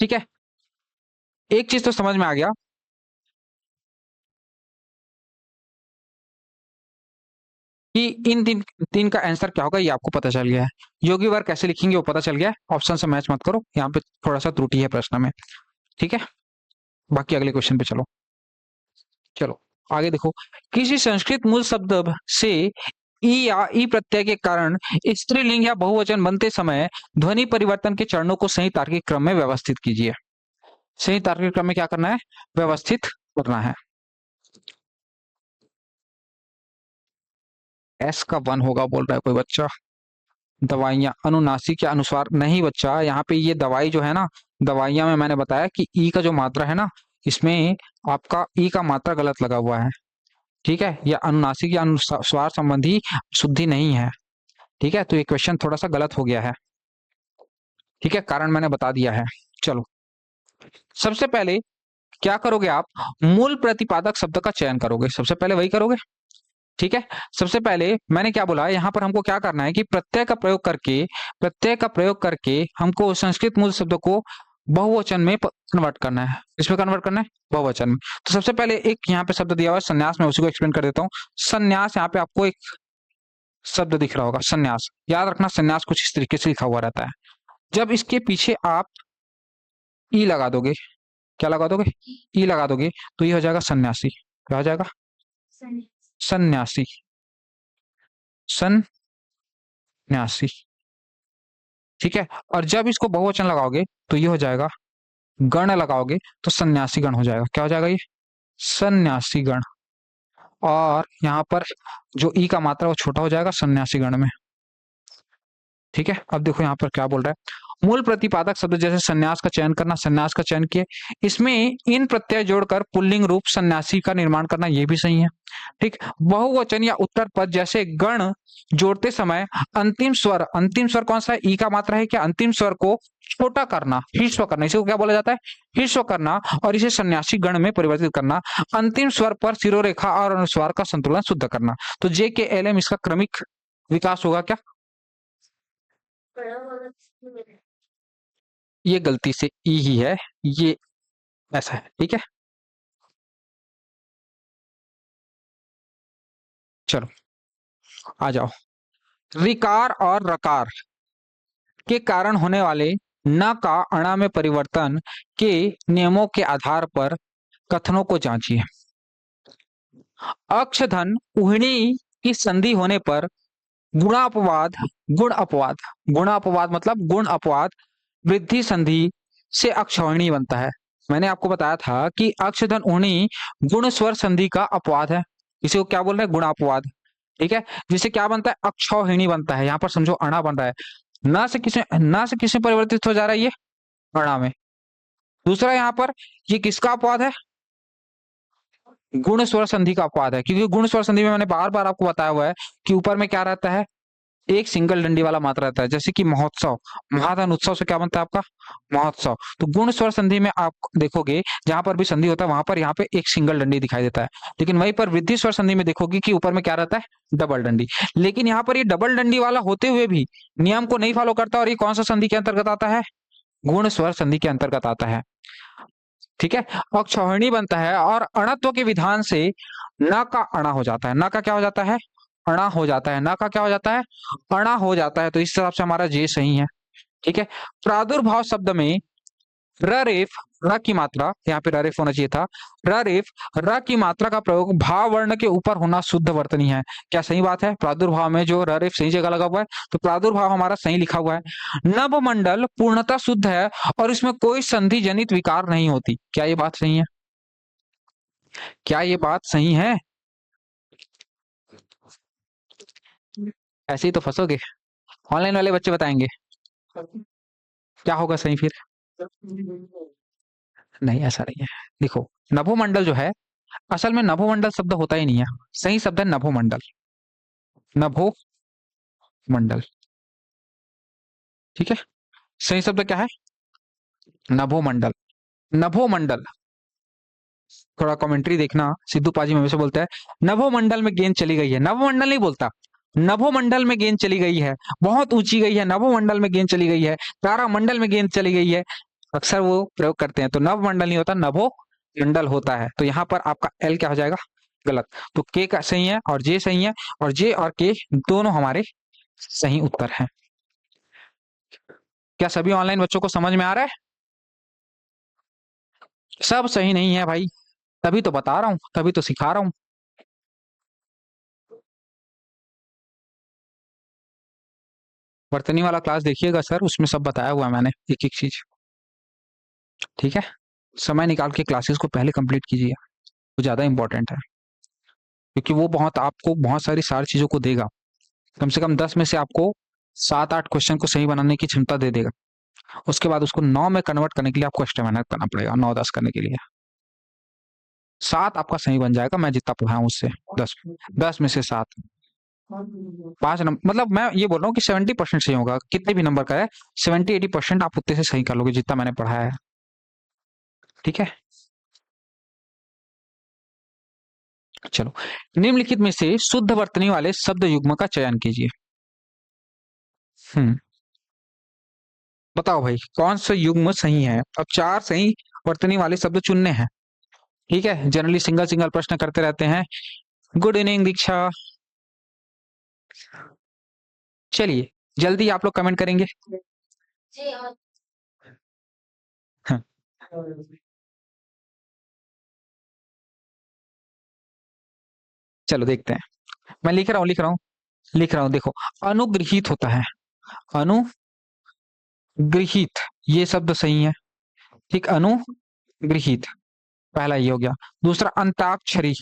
ठीक है, एक चीज तो समझ में आ गया कि इन तीन तीन का आंसर क्या होगा, ये आपको पता चल गया है। योगी वर्ग कैसे लिखेंगे वो पता चल गया है। ऑप्शन से मैच मत करो, यहाँ पे थोड़ा सा त्रुटि है प्रश्न में। ठीक है, बाकी अगले क्वेश्चन पे चलो। चलो आगे देखो। किसी संस्कृत मूल शब्द से ई या ई प्रत्यय के कारण स्त्रीलिंग या बहुवचन बनते समय ध्वनि परिवर्तन के चरणों को सही तार्किक क्रम में व्यवस्थित कीजिए। सही तार्किक क्रम में क्या करना है? व्यवस्थित करना है। एस का वन होगा बोल रहा है कोई बच्चा। दवाइयां अनुनासिक या अनुस्वार नहीं बच्चा, यहाँ पे ये दवाई जो है ना, दवाइयां में मैंने बताया कि ई का जो मात्रा है ना, इसमें आपका ई का मात्रा गलत लगा हुआ है। ठीक है, यह अनुनासिक या अनुस्वार संबंधी शुद्धि नहीं है। ठीक है, तो ये क्वेश्चन थोड़ा सा गलत हो गया है। ठीक है, कारण मैंने बता दिया है। चलो, सबसे पहले क्या करोगे आप? मूल प्रतिपादक शब्द का चयन करोगे, सबसे पहले वही करोगे। ठीक है, सबसे पहले मैंने क्या बोला, यहाँ पर हमको क्या करना है कि प्रत्यय का प्रयोग करके हमको संस्कृत मूल शब्द को बहुवचन में कन्वर्ट करना है। इसमें कन्वर्ट करना है बहुवचन में। तो सबसे पहले एक यहाँ पे शब्द दिया हुआ है संन्यास, मैं उसी को एक्सप्लेन कर देता हूँ। संन्यास, यहाँ पे आपको एक शब्द दिख रहा होगा संन्यास। याद रखना संन्यास कुछ इस तरीके से लिखा हुआ रहता है। जब इसके पीछे आप ई लगा दोगे, क्या लगा दोगे? ई लगा दोगे, तो ये हो जाएगा सन्यासी। क्या हो जाएगा? सन्यासी। सन्यासी। ठीक है, और जब इसको बहुवचन लगाओगे तो ये हो जाएगा, गण लगाओगे तो सन्यासी गण हो जाएगा। क्या हो जाएगा? ये सन्यासी गण। और यहाँ पर जो ई का मात्रा वो छोटा हो जाएगा सन्यासी गण में। ठीक है, अब देखो यहाँ पर क्या बोल रहा है। मूल प्रतिपादक शब्द जैसे सन्यास का चयन करना, सन्यास का चयन किए, इसमें इन प्रत्यय जोड़कर पुल्लिंग रूप सन्यासी का निर्माण करना, ये भी सही है। ठीक। बहुवचन या उत्तर पद जैसे गण जोड़ते समय अंतिम स्वर कौन सा है? ई का मात्रा है क्या? अंतिम स्वर को छोटा करना, ह्रीश्व करना, इसे को क्या बोला जाता है? ह्रीश्व करना, और इसे सन्यासी गण में परिवर्तित करना। अंतिम स्वर पर सिरोरेखा और अनुस्वार का संतुलन शुद्ध करना। तो जे के एल एम इसका क्रमिक विकास होगा क्या? ये गलती से ई ही है, ये ऐसा है। ठीक है, चलो आ जाओ। विकार और रकार के कारण होने वाले न का अणा में परिवर्तन के नियमों के आधार पर कथनों को जांचिए। अक्षधन उहिणी की संधि होने पर गुणापवाद, गुण अपवाद, गुणापवाद मतलब गुण अपवाद, वृद्धि संधि, से अक्षौहिणी बनता है। मैंने आपको बताया था कि अक्षधन ऊणी गुण स्वर संधि का अपवाद है। इसे को क्या बोल रहे हैं? गुणापवाद। ठीक है, जिससे क्या बनता है? अक्षौहिणी बनता है। यहाँ पर समझो अणा बन रहा है, न से किसमें परिवर्तित हो जा रहा है? ये अणा में। दूसरा यहाँ पर ये किसका अपवाद है? गुण स्वर संधि का अपवाद है, क्योंकि गुण स्वर संधि में मैंने बार बार आपको बताया हुआ है कि ऊपर में क्या रहता है? एक सिंगल डंडी वाला मात्रा रहता है, जैसे कि महोत्सव, महाधन उत्सव से क्या बनता है आपका? महोत्सव। तो गुण स्वर संधि में आप देखोगे जहां पर भी संधि होता है वहां पर यहाँ पे एक सिंगल डंडी दिखाई देता है, लेकिन वहीं पर वृद्धि स्वर संधि में देखोगे कि ऊपर में क्या रहता है? डबल डंडी। लेकिन यहाँ पर ये डबल डंडी वाला होते हुए भी नियम को नहीं फॉलो करता, और ये कौन सा संधि के अंतर्गत आता है? गुण स्वर संधि के अंतर्गत आता है। ठीक है, अक्षौहिणी बनता है और अणत्व के विधान से न का अणा हो जाता है। न का क्या हो जाता है? अणा हो जाता है। न का क्या हो जाता है? अणा हो जाता है। तो इस हिसाब से हमारा जे सही है। ठीक है, प्रादुर्भाव शब्द में रेफ र की मात्रा, यहाँ पे रेफ होना चाहिए था, रेफ र की मात्रा का प्रयोग भाव वर्ण के ऊपर होना शुद्ध वर्तनी है। क्या सही बात है? प्रादुर्भाव में जो रेफ सही जगह लगा हुआ है, तो प्रादुर्भाव हमारा सही लिखा हुआ है। नभमंडल पूर्णतः शुद्ध है और इसमें कोई संधि जनित विकार नहीं होती। क्या ये बात सही है? क्या ये बात सही है? ऐसे ही तो फंसोगे, ऑनलाइन वाले बच्चे बताएंगे क्या होगा सही फिर। नहीं, ऐसा नहीं है। देखो, नभोमंडल जो है, असल में नभोमंडल शब्द होता ही नहीं है। सही शब्द है नभोमंडल। नभो मंडल। ठीक है, सही शब्द क्या है? नभोमंडल। नभोमंडल। थोड़ा कमेंट्री देखना, सिद्धू पाजी हमेशा बोलता है नभोमंडल में गेंद चली गई है। नभोमंडल नहीं बोलता, नभोमंडल में गेंद चली गई है, बहुत ऊंची गई है, नभोमंडल में गेंद चली गई है, तारामंडल में गेंद चली गई है, अक्सर वो प्रयोग करते हैं। तो नभमंडल नहीं होता, नभो मंडल होता है। तो यहाँ पर आपका एल क्या हो जाएगा? गलत। तो के का सही है और जे सही है, और जे और के दोनों हमारे सही उत्तर हैं। क्या सभी ऑनलाइन बच्चों को समझ में आ रहा है? सब सही नहीं है भाई, तभी तो बता रहा हूं, तभी तो सिखा रहा हूं। वर्तनी वाला क्लास देखिएगा सर, उसमें सब बताया हुआ है मैंने, एक एक चीज। ठीक है, समय निकाल के क्लासेस को पहले कंप्लीट कीजिए, वो ज्यादा इंपॉर्टेंट है, क्योंकि वो बहुत आपको बहुत सारी चीजों को देगा। कम से कम 10 में से आपको 7-8 क्वेश्चन को सही बनाने की क्षमता दे देगा। उसके बाद उसको 9 में कन्वर्ट करने के लिए आपको एक्स्ट्रा मेहनत करना पड़ेगा, 9-10 करने के लिए। 7 आपका सही बन जाएगा, मैं जितना पढ़ा हूँ उससे। 10 में से 7, 5 नंबर, मतलब मैं ये बोल रहा हूँ कि 70% सही होगा, कितने भी नंबर का है, 70-80% आप उतने से सही कर लोगे जितना मैंने पढ़ाया है। ठीक है, चलो, निम्नलिखित में से शुद्ध वर्तनी वाले शब्द युग्म का चयन कीजिए। बताओ भाई, कौन सा युग्म सही है? अब 4 सही वर्तनी वाले शब्द चुनने हैं। ठीक है, जनरली सिंगल सिंगल प्रश्न करते रहते हैं। गुड इवनिंग दीक्षा। चलिए, जल्दी आप लोग कमेंट करेंगे। हाँ, चलो देखते हैं। मैं लिख रहा हूँ, देखो। अनुगृहित होता है, अनुगृहित, ये शब्द सही है। ठीक, अनुगृहित, पहला ये हो गया। दूसरा अंत्याक्षरी,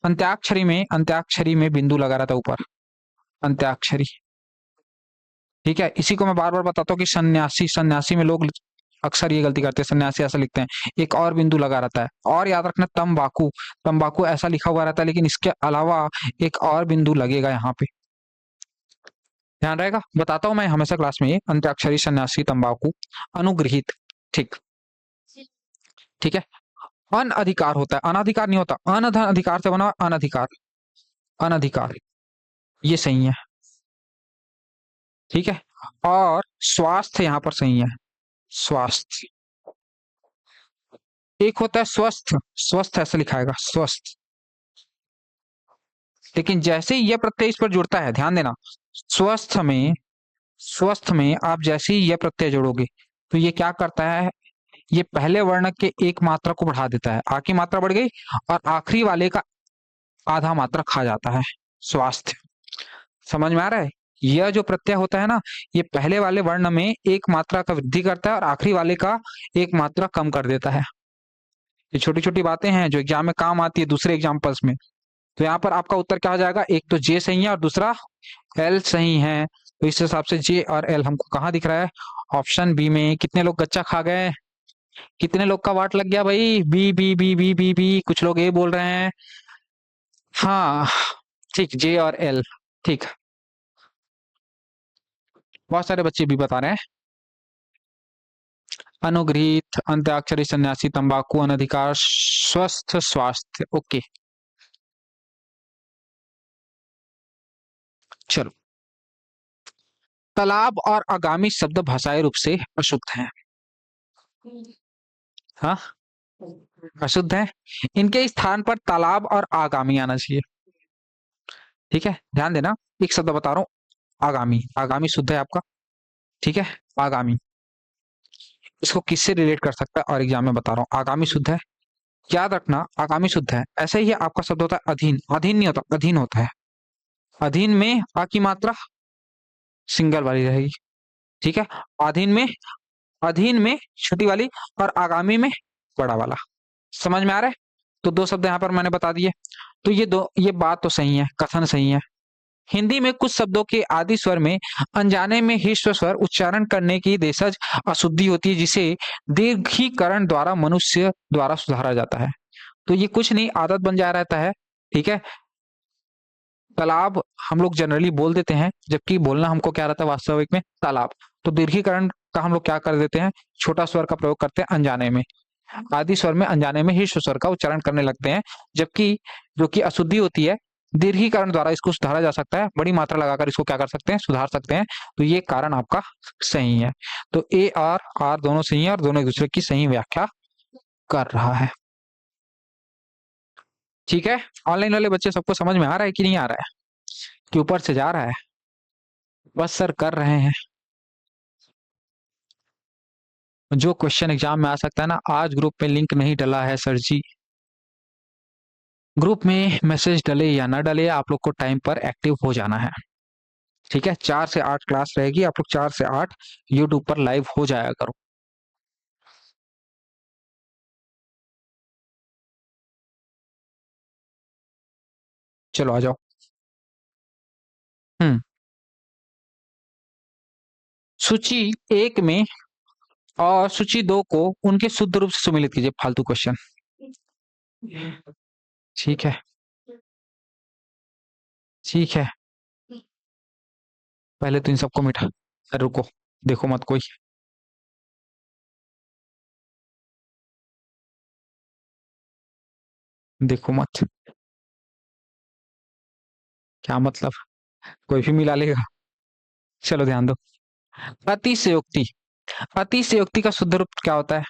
अंत्याक्षरी में बिंदु लगा रहता है ऊपर, अंत्याक्षरी। ठीक है, इसी को मैं बार बार बताता हूँ कि सन्यासी, सन्यासी में लोग अक्सर ये गलती करते हैं, सन्यासी ऐसा लिखते हैं, एक और बिंदु लगा रहता है। और याद रखना, तंबाकू, तंबाकू ऐसा लिखा हुआ रहता है, लेकिन इसके अलावा एक और बिंदु लगेगा यहाँ पे, ध्यान रहेगा। बताता हूं मैं हमेशा क्लास में, ये अंत्याक्षरी, सन्यासी, तंबाकू, अनुगृहित। ठीक, ठीक है। अनअधिकार होता है, अनाधिकार नहीं होता, अनधन अधिकार से बना अनधिकार, अनधिकार, ये सही है। ठीक है, और स्वास्थ्य यहाँ पर सही है, स्वास्थ्य। एक होता है स्वस्थ, स्वस्थ ऐसे लिखाएगा, स्वस्थ। लेकिन जैसे ही यह प्रत्यय इस पर जुड़ता है, ध्यान देना, स्वस्थ में, स्वस्थ में आप जैसे ही यह प्रत्यय जोड़ोगे तो ये क्या करता है? ये पहले वर्ण के एक मात्रा को बढ़ा देता है, आ की मात्रा बढ़ गई और आखिरी वाले का आधा मात्रा खा जाता है, स्वास्थ्य। समझ में आ रहा है? यह जो प्रत्यय होता है ना, ये पहले वाले वर्ण में एक मात्रा का वृद्धि करता है और आखिरी वाले का एक मात्रा कम कर देता है। ये छोटी छोटी बातें हैं जो एग्जाम में काम आती है दूसरे एग्जाम्पल्स में। तो यहाँ पर आपका उत्तर क्या हो जाएगा, एक तो जे सही है और दूसरा एल सही है। तो इस हिसाब से जे और एल हमको कहाँ दिख रहा है, ऑप्शन बी में। कितने लोग गच्चा खा गए, कितने लोग का वाट लग गया भाई, बी बी बी बी बी बी, कुछ लोग ए बोल रहे हैं। हाँ ठीक, जे और एल। ठीक, बहुत सारे बच्चे भी बता रहे हैं। अनुगृहीत, अंत्याक्षरी, सन्यासी, तंबाकू, अनधिकार, स्वस्थ, स्वास्थ्य। ओके चलो। तालाब और आगामी शब्द भाषाई रूप से अशुद्ध हैं। हाँ, अशुद्ध है। इनके स्थान पर तालाब और आगामी आना चाहिए। ठीक है, ध्यान देना। एक शब्द बता रहा हूँ, आगामी। आगामी शुद्ध है आपका, ठीक है। आगामी, इसको किससे रिलेट कर सकता है और एग्जाम में बता रहा हूँ, आगामी शुद्ध है। याद रखना, आगामी शुद्ध है। ऐसे ही आपका शब्द होता है अधीन। अधीन नहीं होता, अधीन होता है। अधीन में आ की मात्रा सिंगल वाली रहेगी, ठीक है। अधीन में, अधीन में छोटी वाली, और आगामी में बड़ा वाला। समझ में आ रहा है। तो दो शब्द यहाँ पर मैंने बता दिए। तो ये दो, ये बात तो सही है, कथन सही है। हिंदी में कुछ शब्दों के आदि स्वर में अनजाने में ह्रस्व स्वर उच्चारण करने की देशज अशुद्धि होती है, जिसे दीर्घीकरण द्वारा मनुष्य द्वारा सुधारा जाता है। तो ये कुछ नहीं, आदत बन जा रहता है, ठीक है। तालाब हम लोग जनरली बोल देते हैं, जबकि बोलना हमको क्या रहता है वास्तविक में, तालाब। तो दीर्घीकरण का हम लोग क्या कर देते हैं, छोटा स्वर का प्रयोग करते हैं अनजाने में। आदि स्वर में अनजाने में ह्रस्व स्वर का उच्चारण करने लगते हैं, जबकि जो कि अशुद्धि होती है, दीर्घीकरण द्वारा इसको सुधारा जा सकता है। बड़ी मात्रा लगाकर इसको क्या कर सकते हैं, सुधार सकते हैं। तो ये कारण आपका सही है। तो ए और आर दोनों सही है और दोनों एक दूसरे की सही व्याख्या कर रहा है। ठीक है, ऑनलाइन वाले बच्चे सबको समझ में आ रहा है कि नहीं आ रहा है, कि ऊपर से जा रहा है। बस सर कर रहे हैं। जो क्वेश्चन एग्जाम में आ सकता है ना, आज ग्रुप में लिंक नहीं डला है सर जी। ग्रुप में मैसेज डले या ना डले, आप लोग को टाइम पर एक्टिव हो जाना है। ठीक है, 4 से 8 क्लास रहेगी, आप लोग 4 से 8 यूट्यूब पर लाइव हो जाया करो। चलो आ जाओ। हम्म, सूची एक में और सूची दो को उनके शुद्ध रूप से सुमिलित कीजिए। फालतू क्वेश्चन। ठीक है, ठीक है। पहले तो इन सबको मिटा, रुको, देखो मत कोई। देखो मत, क्या मतलब, कोई भी मिला लेगा। चलो ध्यान दो। अतिशयोक्ति, अतिशयोक्ति का शुद्ध रूप क्या होता है।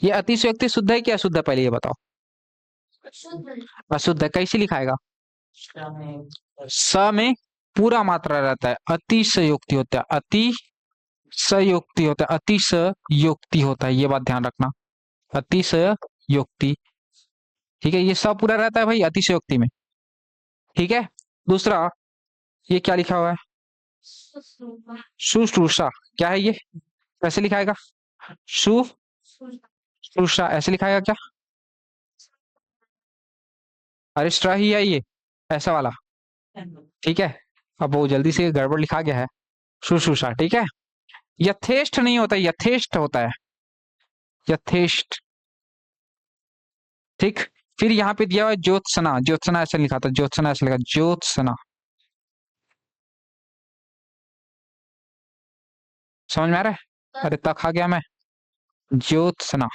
ये अतिशयोक्ति शुद्ध है कि अशुद्ध है, पहले ये बताओ। अशुद्ध है, कैसे लिखाएगा। स में पूरा मात्रा रहता है, अतिशयोक्ति होता है, अतिशयोक्ति होता है, अतिशयोक्ति होता है, ये बात ध्यान रखना। अतिशयोक्ति, ठीक है। ये स पूरा रहता है भाई अतिशयोक्ति में, ठीक है। दूसरा, ये क्या लिखा हुआ है, शुश्रूषा। क्या है ये, कैसे लिखाएगा, शुश्रूषा ऐसे लिखाएगा क्या। अरिस्ट्रा ही है ये, ऐसा वाला, ठीक है। अब वो जल्दी से गड़बड़ लिखा गया है, शुश्रूषा, ठीक है। यथेष्ट नहीं होता, यथेष्ट होता है, यथेष्ट, ठीक। फिर यहाँ पे दिया हुआ है ज्योत्सना, ज्योत्सना ऐसे लिखा था, ज्योत्सना ऐसे लिखा, ज्योत्सना। समझ में आ रहा है, अरे तक खा गया मैं। ज्योत्सना,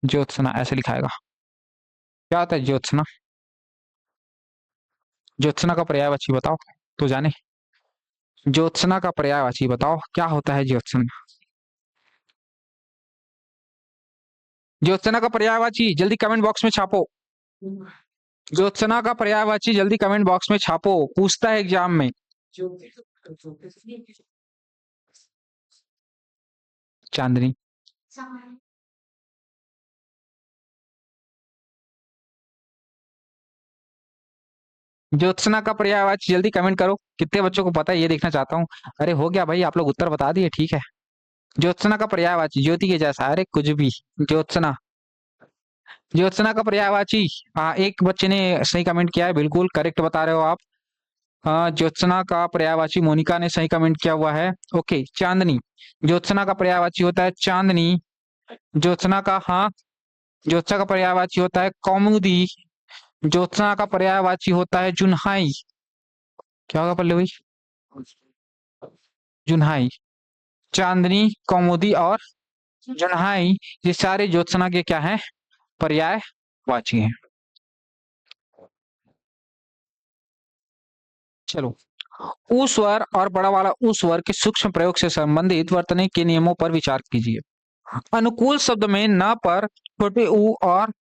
ज्योत्सना ऐसे लिखाएगा। क्या होता है ज्योत्सना, ज्योत्सना का पर्यायवाची बताओ तो जाने। ज्योत्सना का पर्यायवाची बताओ, क्या होता है ज्योत्सना। ज्योत्सना का पर्यायवाची जल्दी कमेंट बॉक्स में छापो। ज्योत्सना का पर्यायवाची जल्दी कमेंट बॉक्स में छापो, पूछता है एग्जाम में। चांदनी, ज्योत्सना का पर्यायवाची, जल्दी कमेंट करो, कितने बच्चों को पता है ये देखना चाहता हूँ। अरे हो गया भाई, आप लोग उत्तर बता दिए, ठीक है। ज्योत्सना का पर्यायवाची ज्योति के जैसा, अरे कुछ भी। ज्योत्सना, ज्योत्सना का पर्यायवाची। हाँ, एक बच्चे ने सही कमेंट किया है, बिल्कुल करेक्ट बता रहे हो आप। हाँ, ज्योत्सना का पर्यायवाची, मोनिका ने सही कमेंट किया हुआ है। ओके, चांदनी, ज्योत्सना का पर्यायवाची होता है चांदनी। ज्योत्सना का, हाँ, ज्योत्सना का पर्यायवाची होता है कौमुदी। ज्योत्सना का पर्यायवाची होता है जुन्हाई। क्या होगा पल्लवी? जुन्हाई। चांदनी, कौमुदी और जुन्हाई, ये सारे ज्योत्सना के क्या हैं? पर्यायवाची हैं। चलो, ऊ स्वर और बड़ा वाला ऊ स्वर के सूक्ष्म प्रयोग से संबंधित वर्तनी के नियमों पर विचार कीजिए। अनुकूल शब्द में न पर छोटे ऊ और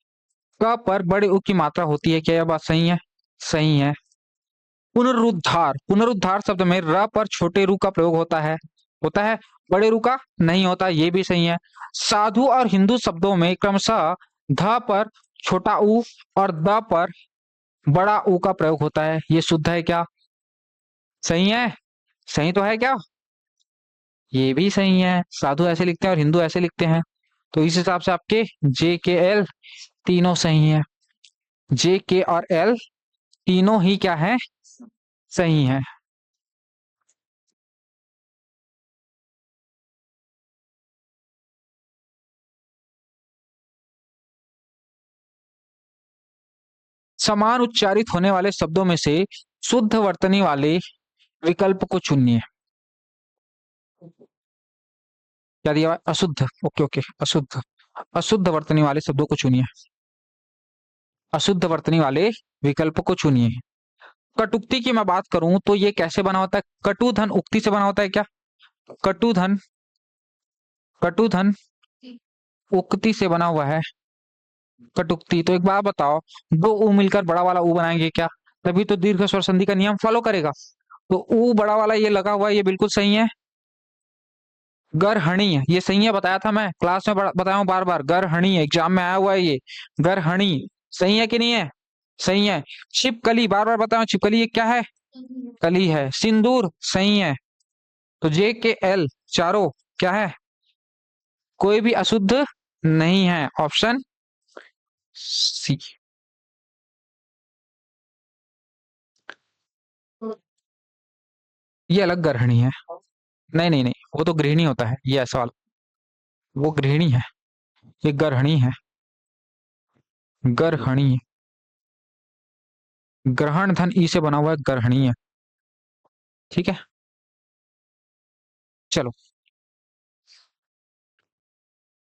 क पर बड़े ऊ की मात्रा होती है, क्या यह बात सही है? सही है। पुनरुद्धार, पुनरुद्धार शब्द में र पर छोटे रू का प्रयोग होता है, होता है, बड़े रू का नहीं होता, ये भी सही है। साधु और हिंदू शब्दों में क्रमशः ध पर छोटा ऊ और द पर बड़ा ऊ का प्रयोग होता है, ये शुद्ध है क्या? सही है। सही तो है क्या? ये भी सही है, साधु ऐसे लिखते हैं और हिंदू ऐसे लिखते हैं, तो इस हिसाब से आपके जे के एल तीनों सही है। जे के और एल तीनों ही क्या है? सही है। समान उच्चारित होने वाले शब्दों में से शुद्ध वर्तनी वाले विकल्प को चुनिए। क्या दिया हुआ है? अशुद्ध, ओके ओके, अशुद्ध। अशुद्ध वर्तनी वाले शब्दों को चुनिए। अशुद्ध वर्तनी वाले विकल्प को चुनिए। कटुक्ति की मैं बात करूं तो ये कैसे बना होता है? कटुधन उक्ति से बना होता है क्या? कटुधन, कटुधन उक्ति से बना हुआ है। कटुक्ति, तो एक बात बताओ, दो ऊ मिलकर बड़ा वाला ऊ बनाएंगे क्या? तभी तो दीर्घ स्वर संधि का नियम फॉलो करेगा। तो ऊ बड़ा वाला ये लगा हुआ है, ये बिल्कुल सही है। गरहणी है, ये सही है, बताया था मैं क्लास में, बताया हूँ बार बार, गरहणी है, एग्जाम में आया हुआ है ये। गरहणी सही है कि नहीं है? सही है। छिपकली, बार बार बताया हूं, छिपकली ये क्या है? कली है। सिंदूर सही है। तो जे के एल चारों क्या है? कोई भी अशुद्ध नहीं है, ऑप्शन सी। ये अलग गृहिणी है। नहीं नहीं नहीं, वो तो गृहिणी होता है, ये ऐसा वाला, वो गृहिणी है, ये गृहिणी है। गृहिणी, ग्रहण धन ई से बना हुआ है, गृहिणी है। ठीक है, चलो।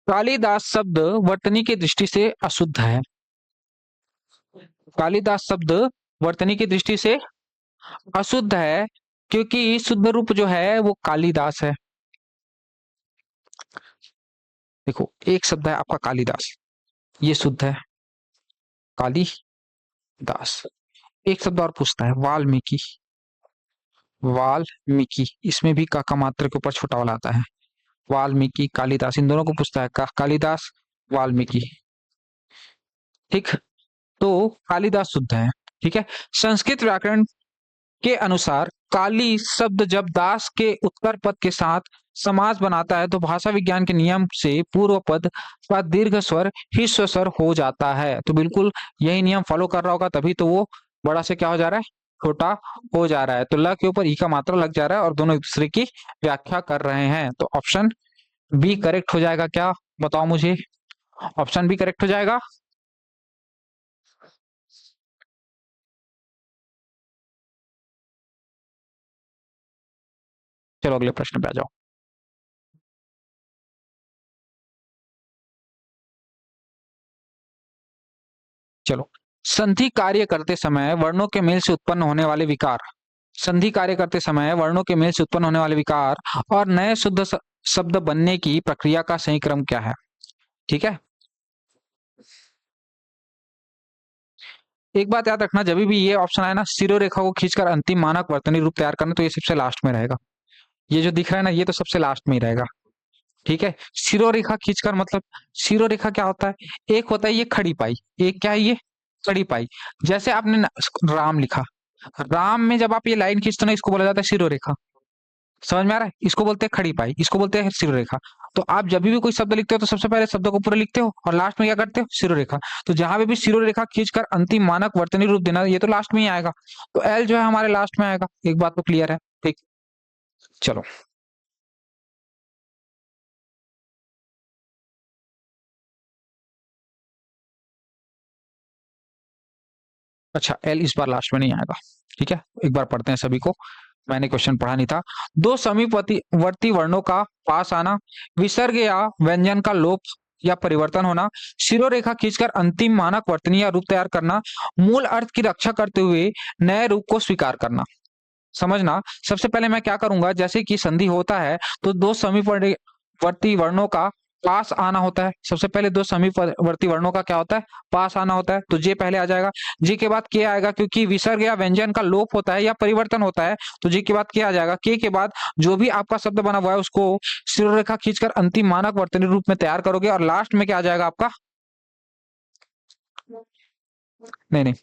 कालिदास शब्द वर्तनी की दृष्टि से अशुद्ध है। कालिदास शब्द वर्तनी की दृष्टि से अशुद्ध है, क्योंकि शुद्ध रूप जो है वो कालिदास है। देखो, एक शब्द है आपका कालिदास, ये शुद्ध है, कालिदास। एक शब्द और पूछता है, वाल्मीकि। वाल्मीकि, इसमें भी का मात्र के ऊपर छोटा वाला आता है। वाल्मीकि, कालिदास, इन दोनों को पूछता है, कालिदास, वाल्मीकि। ठीक, तो कालिदास शुद्ध है। ठीक है। संस्कृत व्याकरण के अनुसार काली शब्द जब दास के उत्तर पद के साथ समास बनाता है तो भाषा विज्ञान के नियम से पूर्व पद का दीर्घ स्वर ह्रस्व स्वर हो जाता है। तो बिल्कुल यही नियम फॉलो कर रहा होगा, तभी तो वो बड़ा से क्या हो जा रहा है? छोटा हो जा रहा है। तो ल के ऊपर ई का मात्रा लग जा रहा है और दोनों एक दूसरे की व्याख्या कर रहे हैं। तो ऑप्शन बी करेक्ट हो जाएगा क्या? बताओ मुझे, ऑप्शन बी करेक्ट हो जाएगा। चलो अगले प्रश्न पे आ जाओ। चलो, संधि कार्य करते समय वर्णों के मेल से उत्पन्न होने वाले विकार, संधि कार्य करते समय वर्णों के मेल से उत्पन्न होने वाले विकार और नए शुद्ध शब्द बनने की प्रक्रिया का सही क्रम क्या है? ठीक है, एक बात याद रखना, जब भी ये ऑप्शन आए ना, सिरोरेखा को खींचकर अंतिम मानक वर्तनी रूप तैयार करना, तो ये सबसे लास्ट में रहेगा। ये जो दिख रहा है ना, ये तो सबसे लास्ट में ही रहेगा। ठीक है, सिरोरेखा खींचकर मतलब, सिरोरेखा क्या होता है? एक होता है ये खड़ी पाई, एक क्या है ये? खड़ी पाई। जैसे आपने राम लिखा, राम में जब आप ये लाइन खींचते हो ना, इसको बोला जाता है शिरोरेखा। समझ में आ रहा है? इसको बोलते हैं खड़ी पाई, इसको बोलते हैं शिरोरेखा। तो आप जब भी कोई शब्द लिखते हो तो सबसे पहले शब्दों को पूरा लिखते हो और लास्ट में क्या करते हो, शिरोरेखा। तो जहां पे भी शिरोरेखा खींचकर अंतिम मानक वर्तनी रूप देना, ये तो लास्ट में ही आएगा। तो एल जो है हमारे लास्ट में आएगा। एक बात तो क्लियर है, ठीक। चलो, अच्छा एल इस बार लास्ट में नहीं आएगा। ठीक है, एक बार पढ़ते हैं सभी को। मैंने क्वेश्चन पढ़ा नहीं था। दो समीपवर्ती वर्ती वर्णों का पास आना, विसर्ग या व्यंजन का लोप या परिवर्तन होना, शिरोरेखा खींचकर अंतिम मानक वर्तनी या रूप तैयार करना, मूल अर्थ की रक्षा करते हुए नए रूप को स्वीकार करना। समझना, सबसे पहले मैं क्या करूंगा, जैसे कि संधि होता है तो दो समीपवर्ती वर्णों का पास आना होता है। सबसे पहले दो समीपवर्ती वर्णों का क्या होता है, पास आना होता है। तो जे पहले आ जाएगा, जे के बाद के आएगा, क्योंकि विसर्ग या व्यंजन का लोप होता है या परिवर्तन होता है। तो जे के बाद के आ जाएगा, के बाद जो भी आपका शब्द बना हुआ है उसको शिरोरेखा खींचकर अंतिम मानक वर्तनी रूप में तैयार करोगे, और लास्ट में क्या आ जाएगा आपका, नहीं नहीं,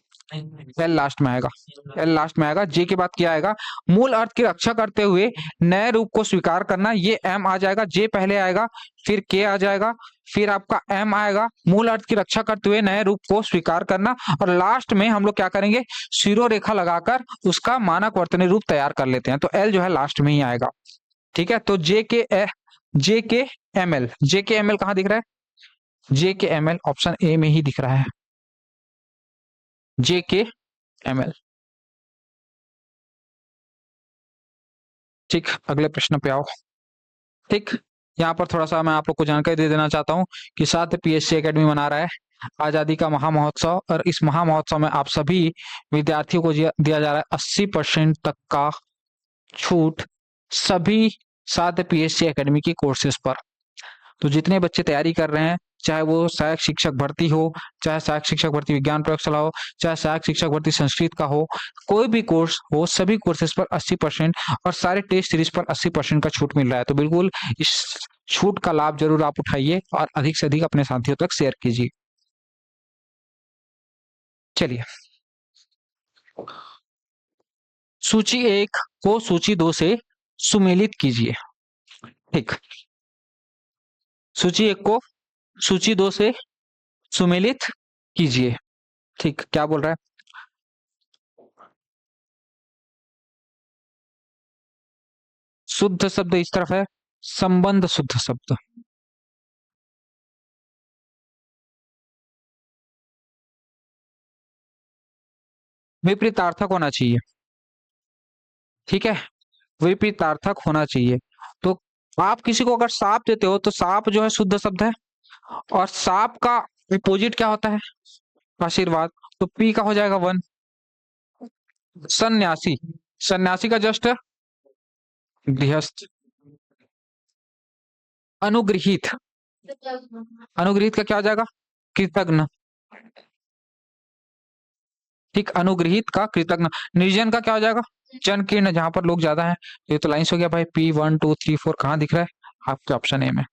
एल लास्ट में आएगा। एल लास्ट में आएगा। जे के बाद क्या आएगा, मूल अर्थ की रक्षा करते हुए नए रूप को स्वीकार करना, ये एम आ जाएगा। जे पहले आएगा, फिर के आ जाएगा, फिर आपका एम आएगा, मूल अर्थ की रक्षा करते हुए नए रूप को स्वीकार करना, और लास्ट में हम लोग क्या करेंगे, शिरो रेखा लगाकर उसका मानक वर्तनी रूप तैयार कर लेते हैं। तो एल जो है लास्ट में ही आएगा। ठीक है, तो जे के एम एल, जे के एम एल कहाँ दिख रहा है, जे के एम एल ऑप्शन ए में ही दिख रहा है, जे के एम एल। ठीक, अगले प्रश्न पे आओ। ठीक, यहाँ पर थोड़ा सा मैं आप लोग को जानकारी दे देना चाहता हूँ कि साथ पीएससी एकेडमी मना रहा है आजादी का महामहोत्सव, और इस महामहोत्सव में आप सभी विद्यार्थियों को दिया जा रहा है 80% तक का छूट सभी साथ पीएससी एकेडमी की कोर्सेज पर। तो जितने बच्चे तैयारी कर रहे हैं, चाहे वो सहायक शिक्षक भर्ती हो, चाहे सहायक शिक्षक भर्ती विज्ञान प्रयोगशाला हो, चाहे सहायक शिक्षक भर्ती संस्कृत का हो, कोई भी कोर्स हो, सभी कोर्सेज पर 80% और सारे टेस्ट सीरीज पर 80% का छूट मिल रहा है। तो बिल्कुल इस छूट का लाभ जरूर आप उठाइए और अधिक से अधिक अपने साथियों तक शेयर कीजिए। चलिए, सूची एक को सूची दो से सुमेलित कीजिए। ठीक, सूची एक को सूची दो से सुमेलित कीजिए। ठीक, क्या बोल रहा है, शुद्ध शब्द इस तरफ है, संबंध शुद्ध शब्द, विपरीतार्थक होना चाहिए। ठीक है, विपरीतार्थक होना चाहिए। तो आप किसी को अगर सांप देते हो तो सांप जो है शुद्ध शब्द है, और सांप का अपोजिट क्या होता है, आशीर्वाद। तो पी का हो जाएगा वन। सन्यासी, सन्यासी का जस्ट गृहस्थ। अनुग्रहित, अनुग्रहित का क्या हो जाएगा, कृतज्ञ। ठीक, अनुग्रहित का कृतज्ञ। निर्जन का क्या हो जाएगा, जनकीर्ण, जहां पर लोग ज्यादा हैं। ये तो लाइन्स हो गया भाई, P1 2 3 4 कहाँ दिख रहा है आपके ऑप्शन ए में।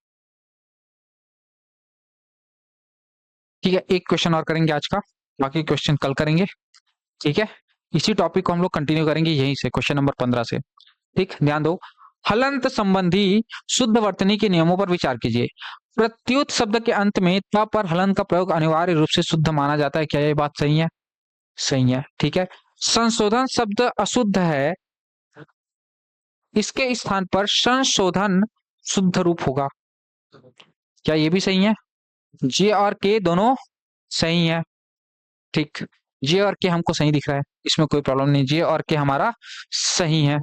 ठीक है, एक क्वेश्चन और करेंगे आज का, बाकी क्वेश्चन कल करेंगे। ठीक है, इसी टॉपिक को हम लोग कंटिन्यू करेंगे यहीं से, क्वेश्चन नंबर 15 से। ठीक, ध्यान दो। हलंत संबंधी शुद्ध वर्तनी के नियमों पर विचार कीजिए। प्रत्युत शब्द के अंत में त पर हलंत का प्रयोग अनिवार्य रूप से शुद्ध माना जाता है, क्या ये बात सही है, सही है। ठीक है, संशोधन शब्द अशुद्ध है, इसके स्थान पर संशोधन शुद्ध रूप होगा, क्या ये भी सही है। जे और के दोनों सही है। ठीक, जे और के हमको सही दिख रहा है, इसमें कोई प्रॉब्लम नहीं, जे और के हमारा सही है।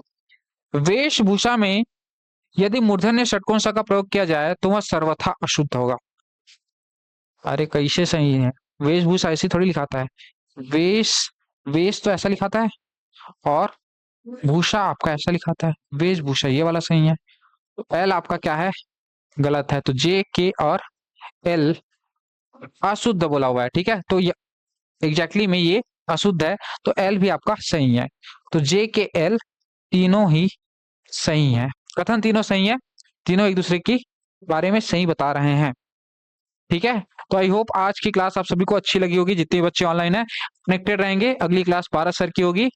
वेशभूषा में यदि मूर्धन्य षटकोण स का प्रयोग किया जाए तो वह सर्वथा अशुद्ध होगा। अरे कैसे सही है, वेशभूषा ऐसी थोड़ी लिखाता है, वेश, वेश तो ऐसा लिखाता है, और भूषा आपका ऐसा लिखाता है, वेशभूषा ये वाला सही है। तो एल आपका क्या है, गलत है। तो जे के और एल अशुद्ध बोला हुआ है। ठीक है, तो ये एग्जैक्टली में ये अशुद्ध है, तो एल भी आपका सही है। तो जे के एल तीनों ही सही है। कथन तीनों सही है, तीनों एक दूसरे के बारे में सही बता रहे हैं। ठीक है। तो आई होप आज की क्लास आप सभी को अच्छी लगी होगी। जितने बच्चे ऑनलाइन है कनेक्टेड रहेंगे। अगली क्लास पारस सर की होगी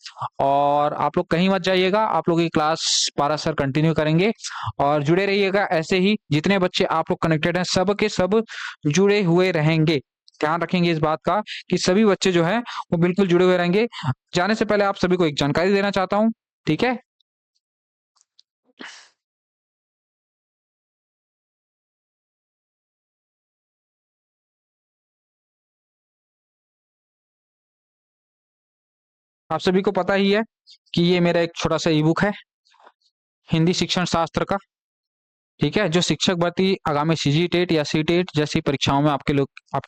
और आप लोग कहीं मत जाइएगा, आप लोगों की क्लास पारस सर कंटिन्यू करेंगे और जुड़े रहिएगा। ऐसे ही जितने बच्चे आप लोग कनेक्टेड हैं सब के सब जुड़े हुए रहेंगे। ध्यान रखेंगे इस बात का कि सभी बच्चे जो है वो बिल्कुल जुड़े हुए रहेंगे। जाने से पहले आप सभी को एक जानकारी देना चाहता हूँ, ठीक है। आप सभी को पता ही है कि ये मेरा एक छोटा सा ई बुक है हिंदी शिक्षण शास्त्र का, ठीक है, जो शिक्षक भर्ती आगामी सीजी टेट या सी टेट जैसी परीक्षाओं में आपके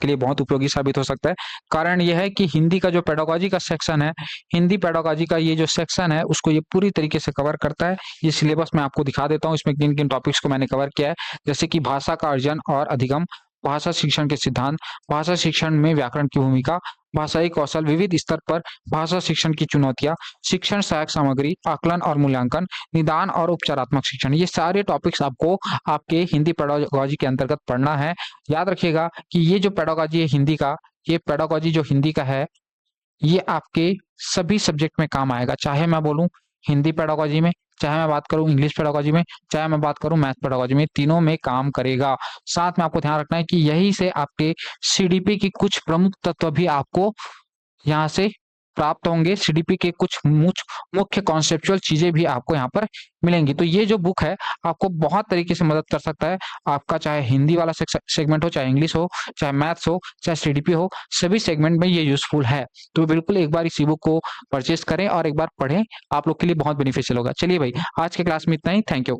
लिए बहुत उपयोगी साबित हो सकता है। कारण यह है कि हिंदी का जो पेडागोजी का सेक्शन है, हिंदी पेडागोजी का ये जो सेक्शन है उसको ये पूरी तरीके से कवर करता है। ये सिलेबस मैं आपको दिखा देता हूँ, इसमें किन किन टॉपिक्स को मैंने कवर किया है। जैसे कि भाषा का अर्जन और अधिगम, भाषा शिक्षण के सिद्धांत, भाषा शिक्षण में व्याकरण की भूमिका, भाषाई कौशल विविध स्तर पर, भाषा शिक्षण की चुनौतियां, शिक्षण सहायक सामग्री, आकलन और मूल्यांकन, निदान और उपचारात्मक शिक्षण, ये सारे टॉपिक्स आपको आपके हिंदी पेडागोजी के अंतर्गत पढ़ना है। याद रखिएगा कि ये जो पेडागोजी है हिंदी का, ये पेडागोजी जो हिंदी का है ये आपके सभी सब्जेक्ट में काम आएगा। चाहे मैं बोलूं हिंदी पेडागोजी में, चाहे मैं बात करूं इंग्लिश पेडागोजी में, चाहे मैं बात करूं मैथ पेडागोजी में, तीनों में काम करेगा। साथ में आपको ध्यान रखना है कि यही से आपके सीडीपी की कुछ प्रमुख तत्व भी आपको यहाँ से प्राप्त होंगे। सीडीपी के कुछ मुख्य कॉन्सेप्चुअल चीजें भी आपको यहाँ पर मिलेंगी। तो ये जो बुक है आपको बहुत तरीके से मदद कर सकता है। आपका चाहे हिंदी वाला सेगमेंट हो, चाहे इंग्लिश हो, चाहे मैथ्स हो, चाहे सीडीपी हो, सभी सेगमेंट में ये यूजफुल है। तो बिल्कुल एक बार इस ई बुक को परचेज करें और एक बार पढ़ें, आप लोग के लिए बहुत बेनिफिशियल होगा। चलिए भाई आज के क्लास में इतना ही। Thank you.